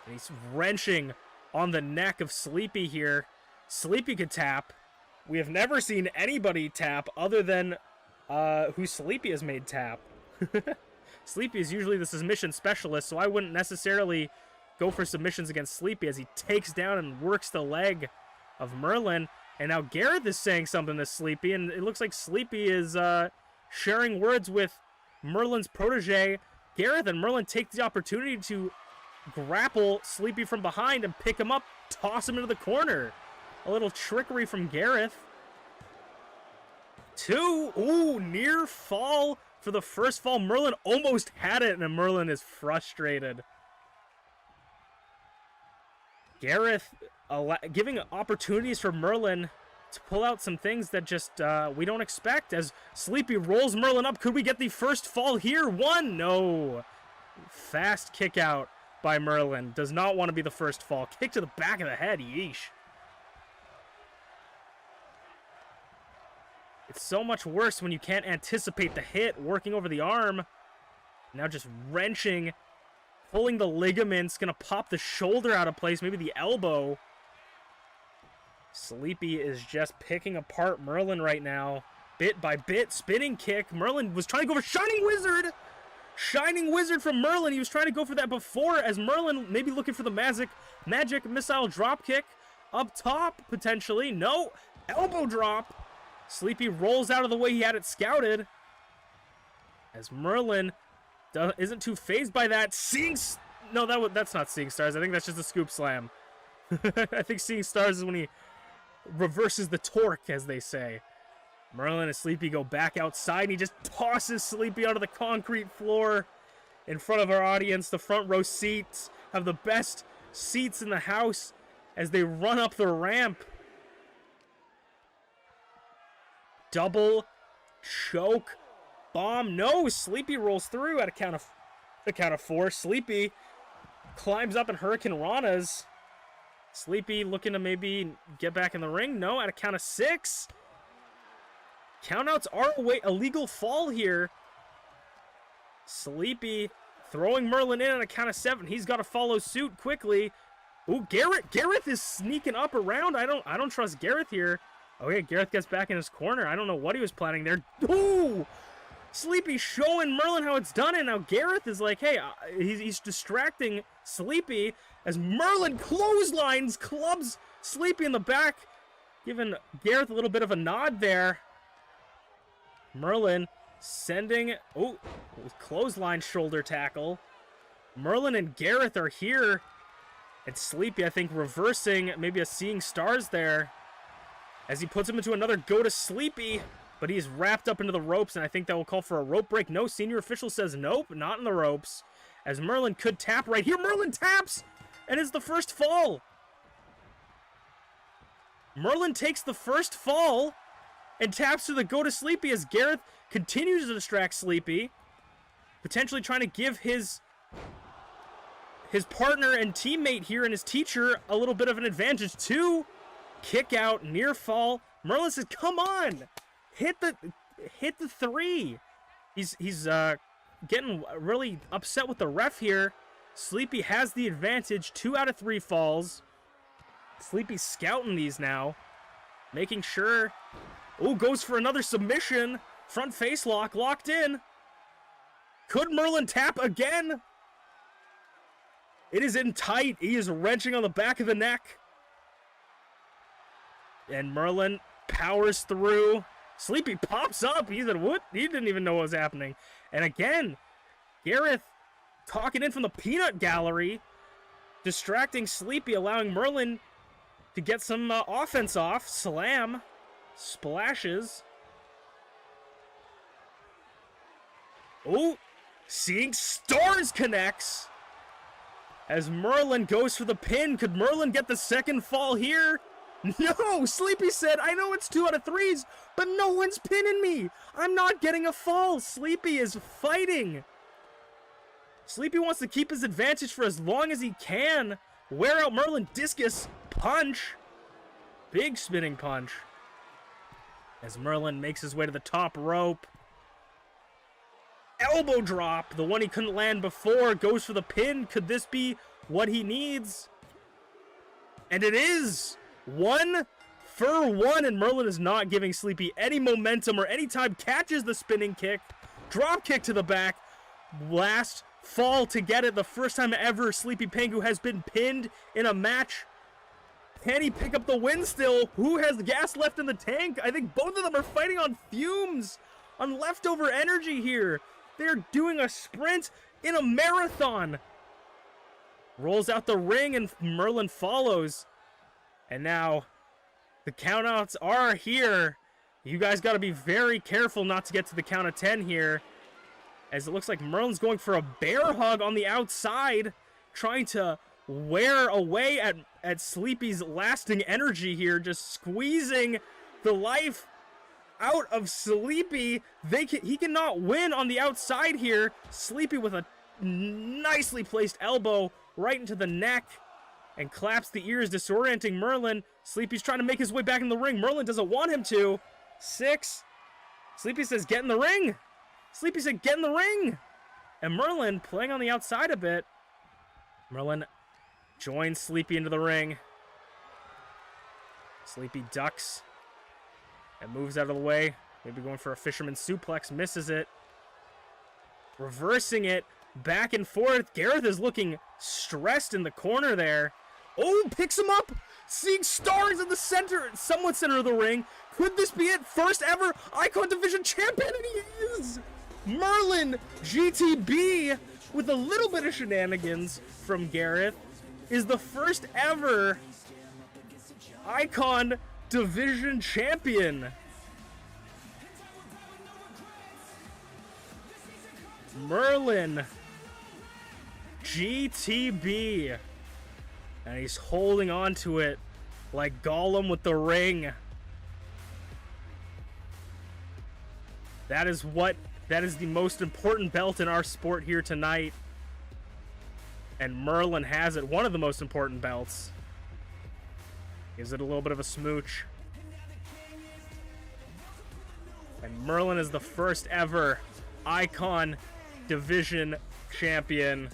And he's wrenching on the neck of Sleepy here. Sleepy could tap. We have never seen anybody tap other than who Sleepy has made tap. Sleepy is usually the submission specialist, so I wouldn't necessarily go for submissions against Sleepy as he takes down and works the leg of Merlin. And now Gareth is saying something to Sleepy, and it looks like Sleepy is sharing words with Merlin's protege, Gareth, and Merlin take the opportunity to grapple Sleepy from behind and pick him up, toss him into the corner. A little trickery from Gareth. 2, ooh, near fall for the first fall. Merlin almost had it, and Merlin is frustrated. Gareth giving opportunities for Merlin to pull out some things that just we don't expect as Sleepy rolls Merlin up. Could we get the first fall here? 1, no. Fast kick out by Merlin. Does not want to be the first fall. Kick to the back of the head. Yeesh. It's so much worse when you can't anticipate the hit, working over the arm. Now just wrenching, pulling the ligaments, gonna pop the shoulder out of place, maybe the elbow. Sleepy is just picking apart Merlin right now, bit by bit. Spinning kick. Merlin was trying to go for Shining Wizard. Shining Wizard from Merlin. He was trying to go for that before, as Merlin maybe looking for the magic missile drop kick up top, potentially. No, elbow drop. Sleepy rolls out of the way he had it scouted, as Merlin isn't too phased by that. No, that's not Seeing Stars. I think that's just a scoop slam. I think Seeing Stars is when he reverses the torque, as they say. Merlin and Sleepy go back outside, and he just tosses Sleepy onto the concrete floor in front of our audience. The front row seats have the best seats in the house as they run up the ramp. Double choke bomb. No, Sleepy rolls through at a count of 4. Sleepy climbs up in Hurricane Rana's. Sleepy looking to maybe get back in the ring. No, at a count of 6. Countouts are a legal fall here. Sleepy throwing Merlin in at a count of 7. He's got to follow suit quickly. Ooh, Gareth is sneaking up around. I don't trust Gareth here. Oh yeah, Gareth gets back in his corner. I don't know what he was planning there. Ooh! Sleepy showing Merlin how it's done, and now Gareth is like, hey, he's distracting Sleepy as Merlin clotheslines, clubs Sleepy in the back, giving Gareth a little bit of a nod there. Merlin sending, clothesline shoulder tackle. Merlin and Gareth are here, and Sleepy, I think, reversing maybe a Seeing Stars there, as he puts him into another go to Sleepy, but he's wrapped up into the ropes, and I think that will call for a rope break. No, senior official says nope, not in the ropes, as Merlin could tap right here. Merlin taps, and is the first fall. Merlin takes the first fall and taps to the go to Sleepy as Gareth continues to distract Sleepy, potentially trying to give his partner and teammate here and his teacher a little bit of an advantage too. Kick out, near fall. Merlin says, come on, hit the 3. He's getting really upset with the ref here. Sleepy has the advantage, 2 out of 3 falls. Sleepy scouting these now, making sure. Oh, goes for another submission. Front face lock, locked in. Could Merlin tap again? It is in tight. He is wrenching on the back of the neck. And Merlin powers through. Sleepy pops up. He said, what? He didn't even know what was happening. And again, Gareth talking in from the peanut gallery, distracting Sleepy, allowing Merlin to get some offense off. Slam, splashes. Oh, seeing stars connects. As Merlin goes for the pin, could Merlin get the second fall here? No, Sleepy said, I know it's 2 out of 3s, but no one's pinning me. I'm not getting a fall. Sleepy is fighting. Sleepy wants to keep his advantage for as long as he can. Wear out Merlin. Discus punch. Big spinning punch. As Merlin makes his way to the top rope. Elbow drop. The one he couldn't land before. Goes for the pin. Could this be what he needs? And it is. 1 for 1. And Merlin is not giving Sleepy any momentum or any time. Catches the spinning kick. Drop kick to the back. Last fall to get it. The first time ever TheSleepyPengu has been pinned in a match. Can he pick up the win still? Who has gas left in the tank? I think both of them are fighting on fumes, on leftover energy here. They're doing a sprint in a marathon. Rolls out the ring and Merlin follows. And now the countouts are here. You guys got to be very careful not to get to the count of 10 here, as it looks like Merlin's going for a bear hug on the outside, trying to wear away at Sleepy's lasting energy here, just squeezing the life out of Sleepy. He cannot win on the outside here. Sleepy with a nicely placed elbow right into the neck and claps the ears, disorienting Merlin. Sleepy's trying to make his way back in the ring. Merlin doesn't want him to. 6. Sleepy says, get in the ring. Sleepy said, get in the ring. And Merlin playing on the outside a bit. Merlin joins Sleepy into the ring. Sleepy ducks and moves out of the way. Maybe going for a fisherman suplex. Misses it. Reversing it. Back and forth. Gareth is looking stressed in the corner there. Oh, picks him up. Seeing stars in the center, somewhat center of the ring. Could this be it? First ever Icon Division champion, and he is! Merlin GTB, with a little bit of shenanigans from Gareth, is the first ever Icon Division champion. Merlin GTB. And he's holding on to it like Gollum with the ring. That is the most important belt in our sport here tonight. And Merlin has it, one of the most important belts. Gives it a little bit of a smooch. And Merlin is the first ever Icon Division champion.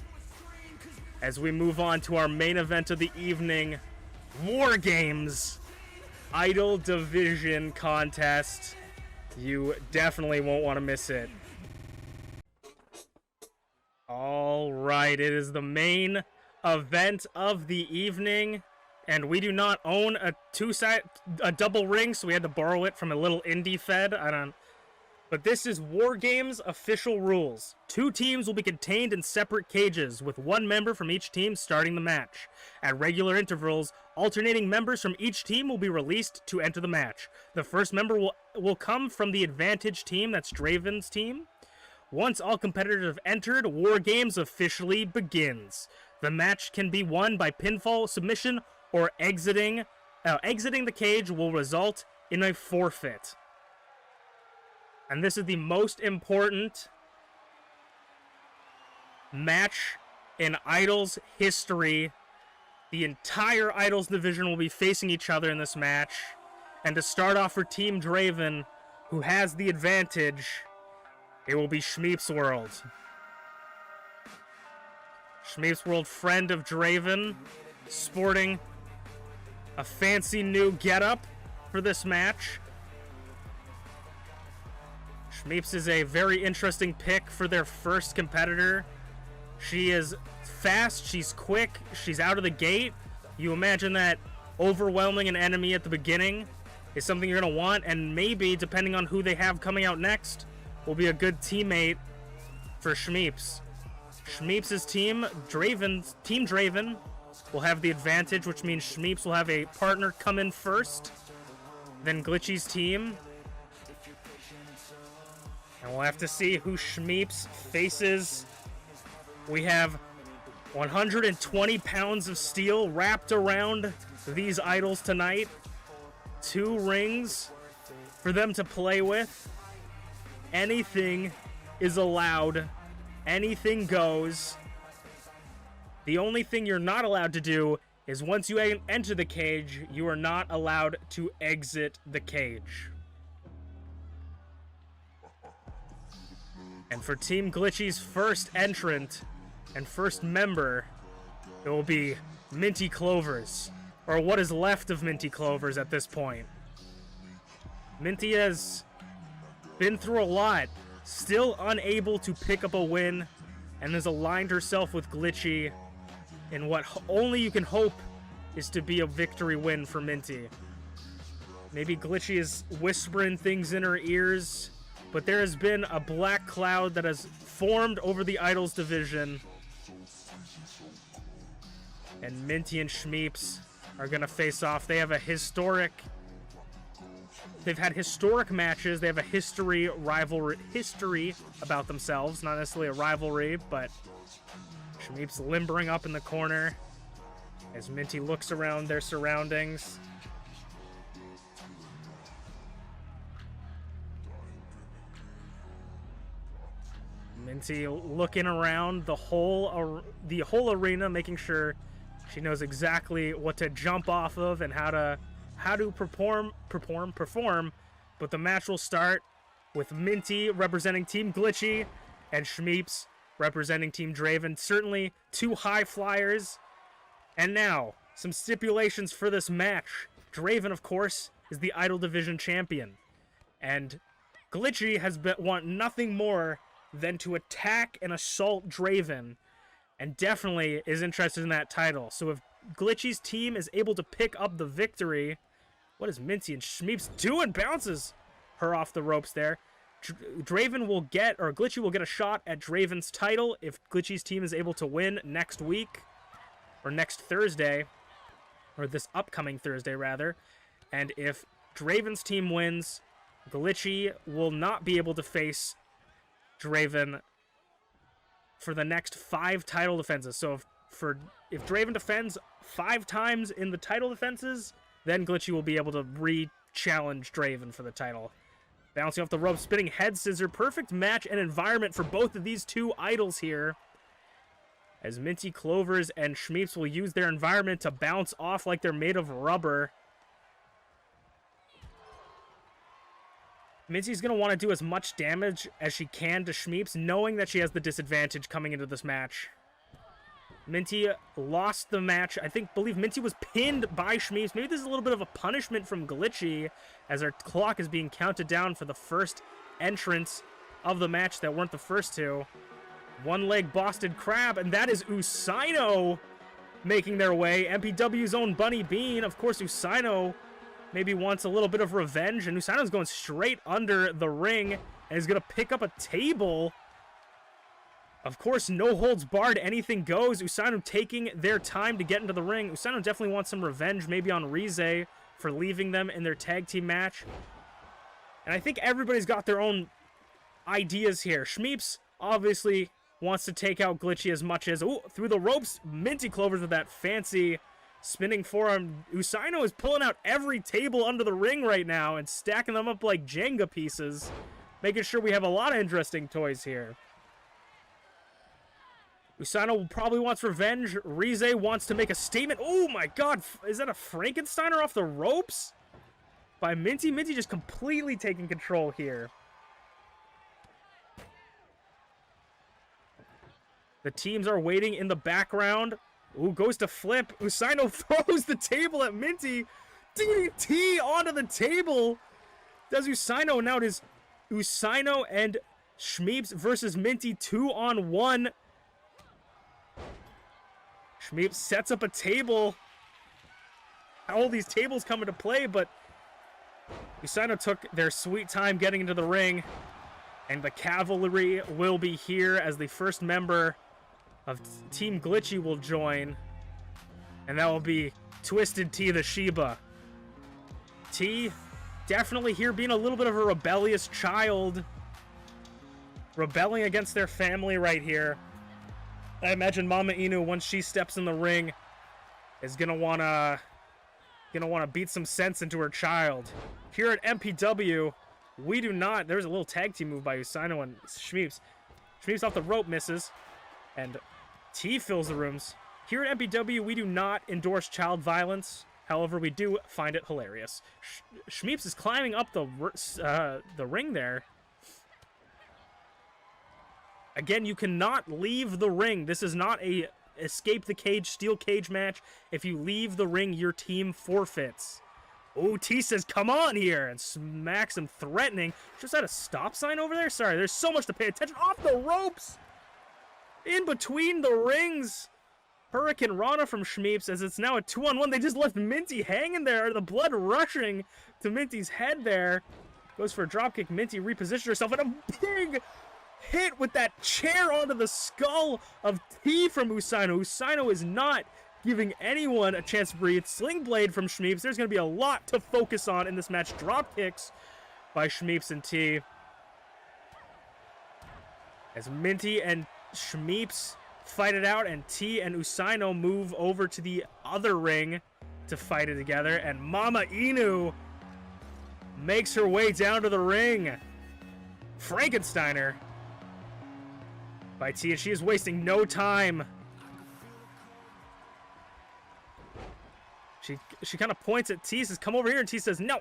As we move on to our main event of the evening, War Games Idol Division contest. You definitely won't want to miss it. All right, it is the main event of the evening, and we do not own a double ring, so we had to borrow it from a little indie fed. But this is War Games official rules. 2 teams will be contained in separate cages, with 1 member from each team starting the match. At regular intervals, alternating members from each team will be released to enter the match. The first member will come from the advantage team, that's Draven's team. Once all competitors have entered, War Games officially begins. The match can be won by pinfall, submission, or exiting. Exiting the cage will result in a forfeit. And this is the most important match in Idols history. The entire Idols division will be facing each other in this match. And to start off for Team Draven, who has the advantage, it will be ShmeepsWorld. ShmeepsWorld, friend of Draven, sporting a fancy new getup for this match. Shmeeps is a very interesting pick for their first competitor. She is fast, she's quick, she's out of the gate. You imagine that overwhelming an enemy at the beginning is something you're going to want, and maybe, depending on who they have coming out next, will be a good teammate for Shmeeps. Shmeeps' team, Team Draven, will have the advantage, which means Shmeeps will have a partner come in first. Then Glitchy's team. And we'll have to see who Shmeeps faces. We have 120 pounds of steel wrapped around these idols tonight. 2 rings for them to play with. Anything is allowed. Anything goes. The only thing you're not allowed to do is once you enter the cage, you are not allowed to exit the cage. And for Team Glitchy's first entrant and first member, it will be MintyClovers, or what is left of MintyClovers at this point. Minty has been through a lot, still unable to pick up a win, and has aligned herself with Glitchy in what only you can hope is to be a victory win for Minty. Maybe Glitchy is whispering things in her ears, but there has been a black cloud that has formed over the Idols division. And Minty and Shmeeps are going to face off. They've had historic matches. They have a history about themselves. Not necessarily a rivalry, but Shmeeps limbering up in the corner as Minty looks around their surroundings. Minty looking around the whole arena, making sure she knows exactly what to jump off of and how to perform. But the match will start with Minty representing Team Glitchy and Shmeeps representing Team Draven. Certainly 2 high flyers. And now, some stipulations for this match. Draven, of course, is the Idol Division champion. And Glitchy want nothing more than to attack and assault Draven, and definitely is interested in that title. So if Glitchy's team is able to pick up the victory, what is Minty and Shmeeps doing? Bounces her off the ropes there. Draven will get, or Glitchy will get a shot at Draven's title if Glitchy's team is able to win next week, or next Thursday, or this upcoming Thursday rather. And if Draven's team wins, Glitchy will not be able to face Draven for the next 5 title defenses. So if Draven defends 5 times in the title defenses, then Glitchy will be able to re-challenge Draven for the title. Bouncing off the rope, spinning head scissor. Perfect match and environment for both of these 2 idols here, as MintyClovers and Shmeeps will use their environment to bounce off like they're made of rubber. Minty's going to want to do as much damage as she can to Shmeeps, knowing that she has the disadvantage coming into this match. Minty lost the match. Believe Minty was pinned by Shmeeps. Maybe this is a little bit of a punishment from Glitchy, as our clock is being counted down for the first entrance of the match that weren't the first 2. One-leg Boston Crab, and that is Usaino making their way. MPW's own Bunny Bean. Of course, Usaino maybe wants a little bit of revenge, and Usaino's going straight under the ring and is going to pick up a table. Of course, no holds barred, anything goes. Usaino taking their time to get into the ring. Usaino definitely wants some revenge, maybe on Rize for leaving them in their tag team match. And I think everybody's got their own ideas here. Shmeeps obviously wants to take out Glitchy as much as, through the ropes, MintyClovers with that fancy spinning forearm. Usaino is pulling out every table under the ring right now and stacking them up like Jenga pieces, making sure we have a lot of interesting toys here. Usaino probably wants revenge. Rize wants to make a statement. Oh my god, is that a Frankensteiner off the ropes? By Minty. Minty just completely taking control here. The teams are waiting in the background. Ooh, goes to flip. Usaino throws the table at Minty. DDT onto the table. Does Usaino. Now it is Usaino and Shmeeps versus Minty 2-on-1. Shmeeps sets up a table. All these tables come into play, but Usaino took their sweet time getting into the ring. And the cavalry will be here as the first member of Team Glitchy will join, and that will be Twisted TeaTheShiba. T, definitely here being a little bit of a rebellious child, rebelling against their family right here. I imagine MamaInu, once she steps in the ring, is gonna wanna beat some sense into her child. Here at MPW, we do not. There's a little tag team move by Usaino and Shmeeps. Shmeeps off the rope, misses, and T fills the rooms. Here at MPW, we do not endorse child violence. However, we do find it hilarious. Shmeeps is climbing up the ring there. Again, you cannot leave the ring. This is not a escape the cage, steel cage match. If you leave the ring, your team forfeits. Oh, T says, come on here, and smacks him, threatening. Just had a stop sign over there? Sorry, there's so much to pay attention. Off the ropes! In between the rings. Hurricane Rana from Shmeeps, as it's now a 2-on-1. They just left Minty hanging there. The blood rushing to Minty's head there. Goes for a dropkick. Minty repositions herself, and a big hit with that chair onto the skull of T from Usaino. Usaino is not giving anyone a chance to breathe. Sling Blade from Shmeeps. There's going to be a lot to focus on in this match. Drop kicks by Shmeeps and T. As Minty and Shmeeps fight it out, and T and Usaino move over to the other ring to fight it together, and MamaInu makes her way down to the ring. Frankensteiner by T, and she is wasting no time. She kind of points at T, says, come over here, and T says, no.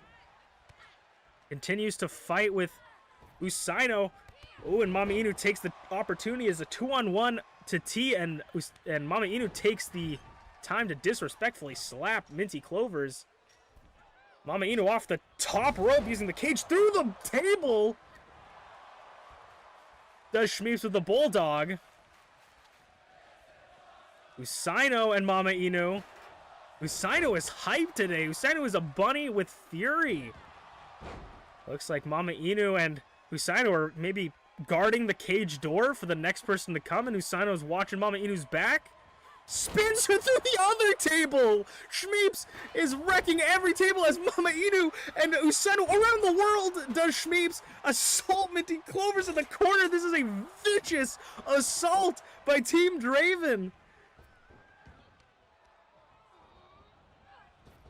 Continues to fight with Usaino. Oh, and MamaInu takes the opportunity as a 2-on-1 to T, and MamaInu takes the time to disrespectfully slap MintyClovers. MamaInu off the top rope using the cage through the table. Does Shmeeps with the bulldog. Usaino and MamaInu. Usaino is hyped today. Usaino is a bunny with fury. Looks like MamaInu and Usaino are maybe guarding the cage door for the next person to come, and Usaino's watching MamaInu's back. Spins her through the other table. Shmeeps is wrecking every table as MamaInu and Usaino around the world does Shmeeps assault MintyClovers in the corner. This is a vicious assault by Team Draven.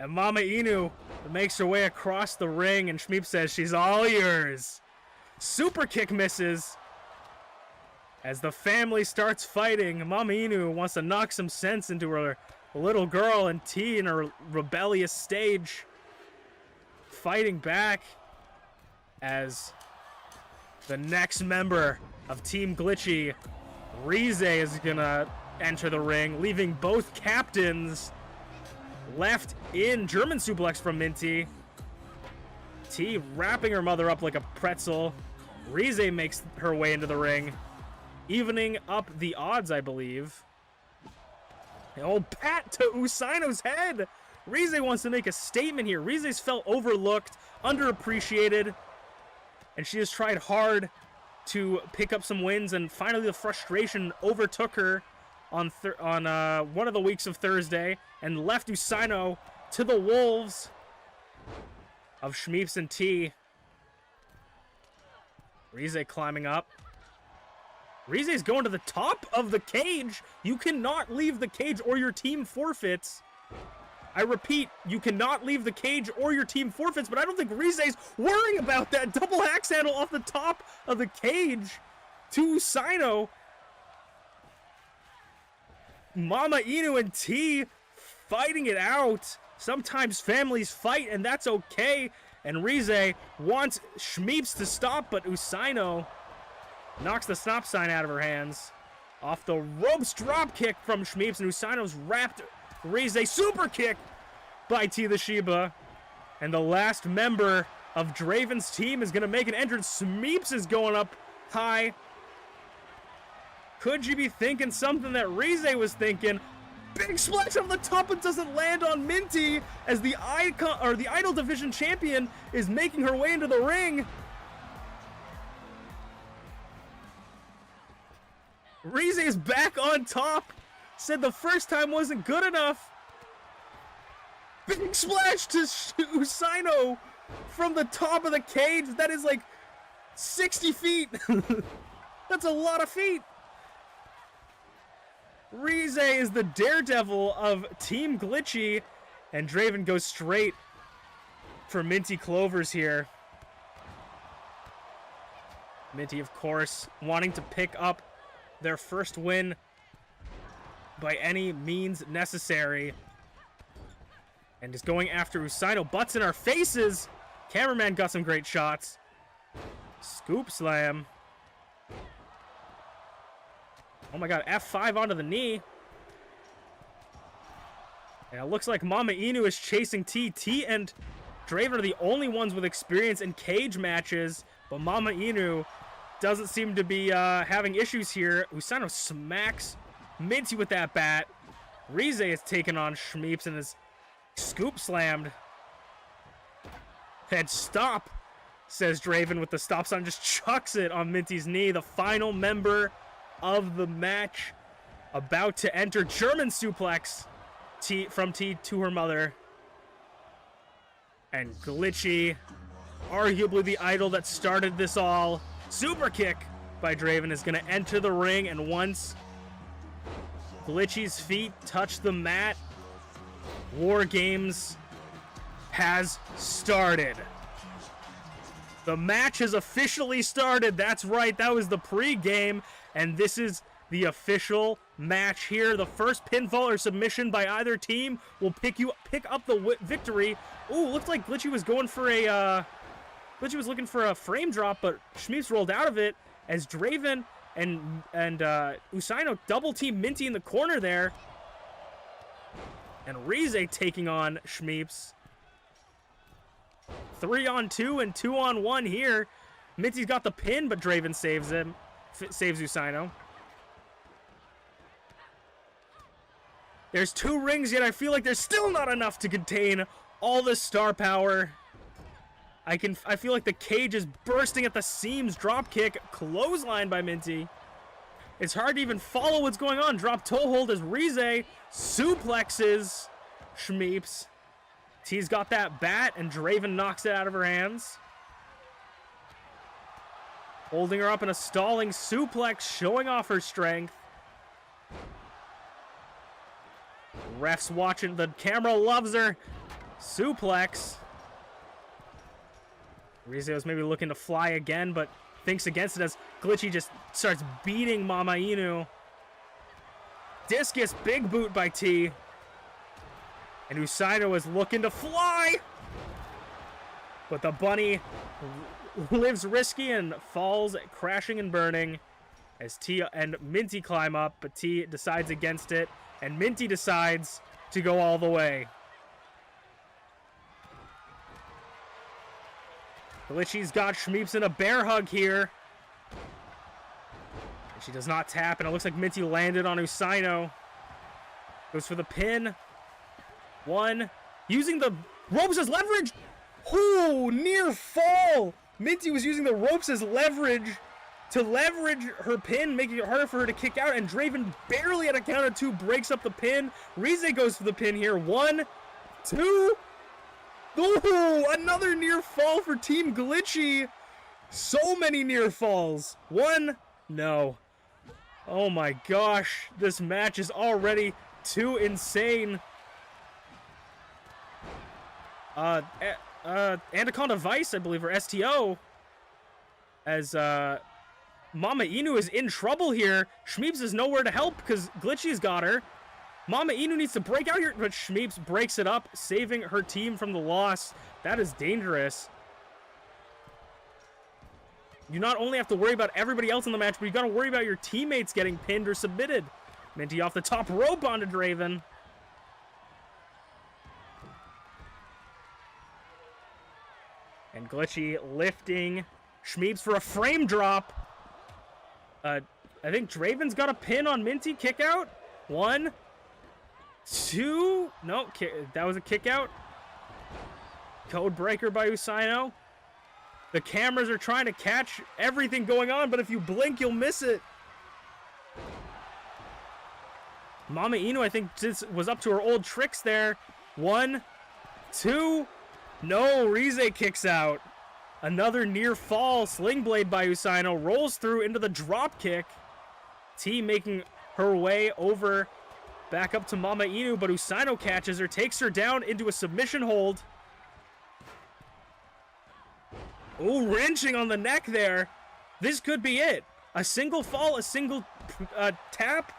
And MamaInu makes her way across the ring, and Shmeeps says she's all yours. Super kick misses. As the family starts fighting, MamaInu wants to knock some sense into her little girl, and T in her rebellious stage fighting back as the next member of Team Glitchy, Rize, is gonna enter the ring, leaving both captains left in. German suplex from Minty. T wrapping her mother up like a pretzel. Rize makes her way into the ring, evening up the odds, I believe. Oh, pat to Usaino's head. Rize wants to make a statement here. Rize's felt overlooked, underappreciated, and she has tried hard to pick up some wins, and finally the frustration overtook her on one of the weeks of Thursday and left Usaino to the wolves of Shmeeps and T. Rize climbing up. Rize's going to the top of the cage. You cannot leave the cage or your team forfeits. I repeat, you cannot leave the cage or your team forfeits, but I don't think Rize's worrying about that. Double axe handle off the top of the cage to Usaino. MamaInu and T fighting it out. Sometimes families fight, and that's okay. And Rize wants Shmeeps to stop, but Usaino knocks the stop sign out of her hands. Off the ropes, drop kick from Shmeeps, and Usaino's wrapped Rize. Super kick by TeaTheShiba. And the last member of Draven's team is going to make an entrance. Shmeeps is going up high. Could you be thinking something that Rize was thinking? Big splash on the top, but doesn't land on Minty as the Idol Division champion is making her way into the ring. Rize is back on top. Said the first time wasn't good enough. Big splash to Usaino from the top of the cage. That is like 60 feet. That's a lot of feet. Rize is the daredevil of Team Glitchy, and Draven goes straight for MintyClovers here. Minty, of course, wanting to pick up their first win by any means necessary. And is going after Usaino. Butts in our faces. Cameraman got some great shots. Scoop slam. Oh my god, F5 onto the knee. And it looks like MamaInu is chasing T. T and Draven are the only ones with experience in cage matches, but MamaInu doesn't seem to be having issues here. Usaino smacks Minty with that bat. Rize is taking on Shmeeps and is scoop slammed. Head stop, says Draven with the stop sign. Just chucks it on Minty's knee. The final member of the match about to enter. German suplex from T to her mother. And Glitchy, arguably the idol that started this all. Super kick by Draven is going to enter the ring, and once Glitchy's feet touch the mat, War Games has started. The match has officially started. That's right, that was the pre-game, and this is the official match here. The first pinfall or submission by either team will pick up the victory. Ooh, looks like Glitchy was going for a Glitchy was looking for a frame drop, but Shmeeps rolled out of it as Draven and Usaino double team Minty in the corner there. And Rize taking on Shmeeps. 3-on-2 and 2-on-1 here. Minty's got the pin, but Draven saves him. Saves Usaino. There's 2 rings, yet I feel like there's still not enough to contain all the star power. I feel like the cage is bursting at the seams. Drop kick, clothesline by Minty. It's hard to even follow what's going on. Drop toe hold as Rize suplexes Shmeeps. T's got that bat, and Draven knocks it out of her hands. Holding her up in a stalling suplex, showing off her strength. Ref's watching. The camera loves her. Suplex. Rize was maybe looking to fly again, but thinks against it as Glitchy just starts beating MamaInu. Discus, big boot by T. And Usaino is looking to fly. But the bunny lives risky and falls, crashing and burning as T and Minty climb up, but T decides against it, and Minty decides to go all the way. Glitchy's got Shmeeps in a bear hug here. And she does not tap, and it looks like Minty landed on Usaino. Goes for the pin. 1. Using the ropes as leverage. Ooh, near fall. Minty was using the ropes as leverage to leverage her pin, making it harder for her to kick out, and Draven barely at a count of 2 breaks up the pin. Rize goes for the pin here. 1, 2. Ooh, another near fall for Team Glitchy. So many near falls. 1, no. Oh my gosh, this match is already too insane. Anaconda Vice, I believe, or STO, as MamaInu is in trouble here. Shmeeps is nowhere to help because Glitchy's got her. MamaInu needs to break out here, but Shmeeps breaks it up, saving her team from the loss. That is dangerous. You not only have to worry about everybody else in the match, but you got to worry about your teammates getting pinned or submitted. Minty off the top rope onto Draven. And Glitchy lifting Shmeeps for a frame drop. I think Draven's got a pin on Minty. Kick out. 1, 2. No, that was a kick out. Code breaker by Usaino. The cameras are trying to catch everything going on, but if you blink, you'll miss it. MamaInu, I think, just was up to her old tricks there. 1, 2. No, Rize kicks out. Another near fall. Sling blade by Usaino. Rolls through into the drop kick. T making her way over back up to MamaInu, but Usaino catches her, takes her down into a submission hold. Oh, wrenching on the neck there. This could be it. A single fall, a single tap.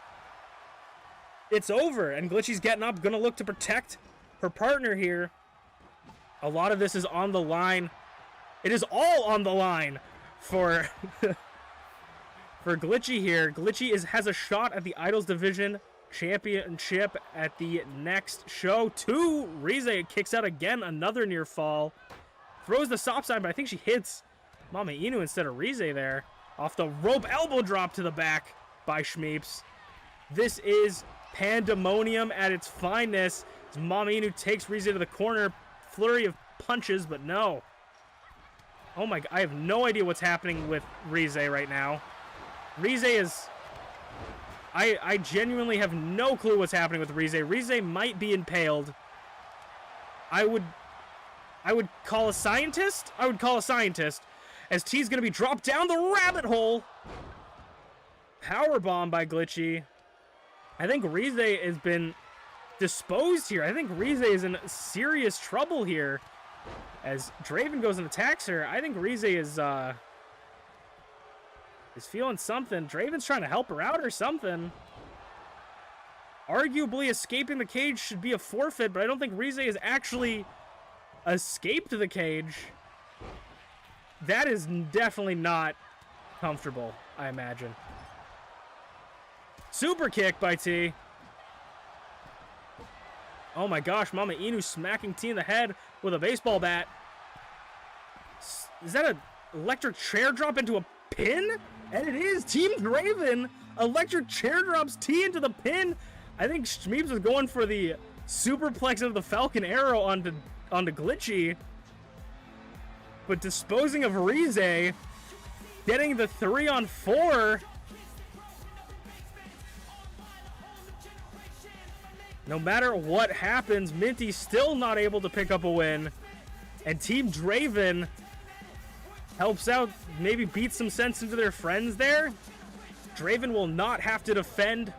It's over, and Glitchy's getting up, gonna look to protect her partner here. A lot of this is on the line. It is all on the line for for Glitchy here. Glitchy has a shot at the Idols Division Championship at the next show. 2, Rize kicks out again, another near fall. Throws the stop sign, but I think she hits MamaInu instead of Rize there. Off the rope, elbow drop to the back by Shmeeps. This is pandemonium at its finest. As MamaInu takes Rize to the corner. Flurry of punches, but no. Oh my god, I have no idea what's happening with Rize right now. Rize is... I genuinely have no clue what's happening with Rize. Rize might be impaled. I would call a scientist? I would call a scientist. As T's going to be dropped down the rabbit hole. Powerbomb by Glitchy. I think Rize has been disposed here. I think Rize is in serious trouble here. As Draven goes and attacks her, I think Rize is feeling something. Draven's trying to help her out or something. Arguably, escaping the cage should be a forfeit, but I don't think Rize has actually escaped the cage. That is definitely not comfortable, I imagine. Super kick by T. Oh my gosh, MamaInu smacking T in the head with a baseball bat. Is that an electric chair drop into a pin? And it is. Team Draven electric chair drops T into the pin. I think Shmeeps is going for the superplex of the Falcon Arrow onto Glitchy. But disposing of Rize, getting the 3-on-4. No matter what happens, Minty's still not able to pick up a win. And Team Draven helps out, maybe beats some sense into their friends there. Draven will not have to defend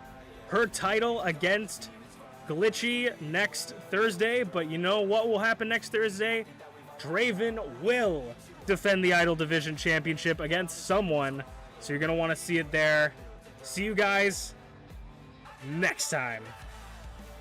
her title against Glitchy next Thursday, but you know what will happen next Thursday? Draven will defend the Idol Division Championship against someone, so you're going to want to see it there. See you guys next time.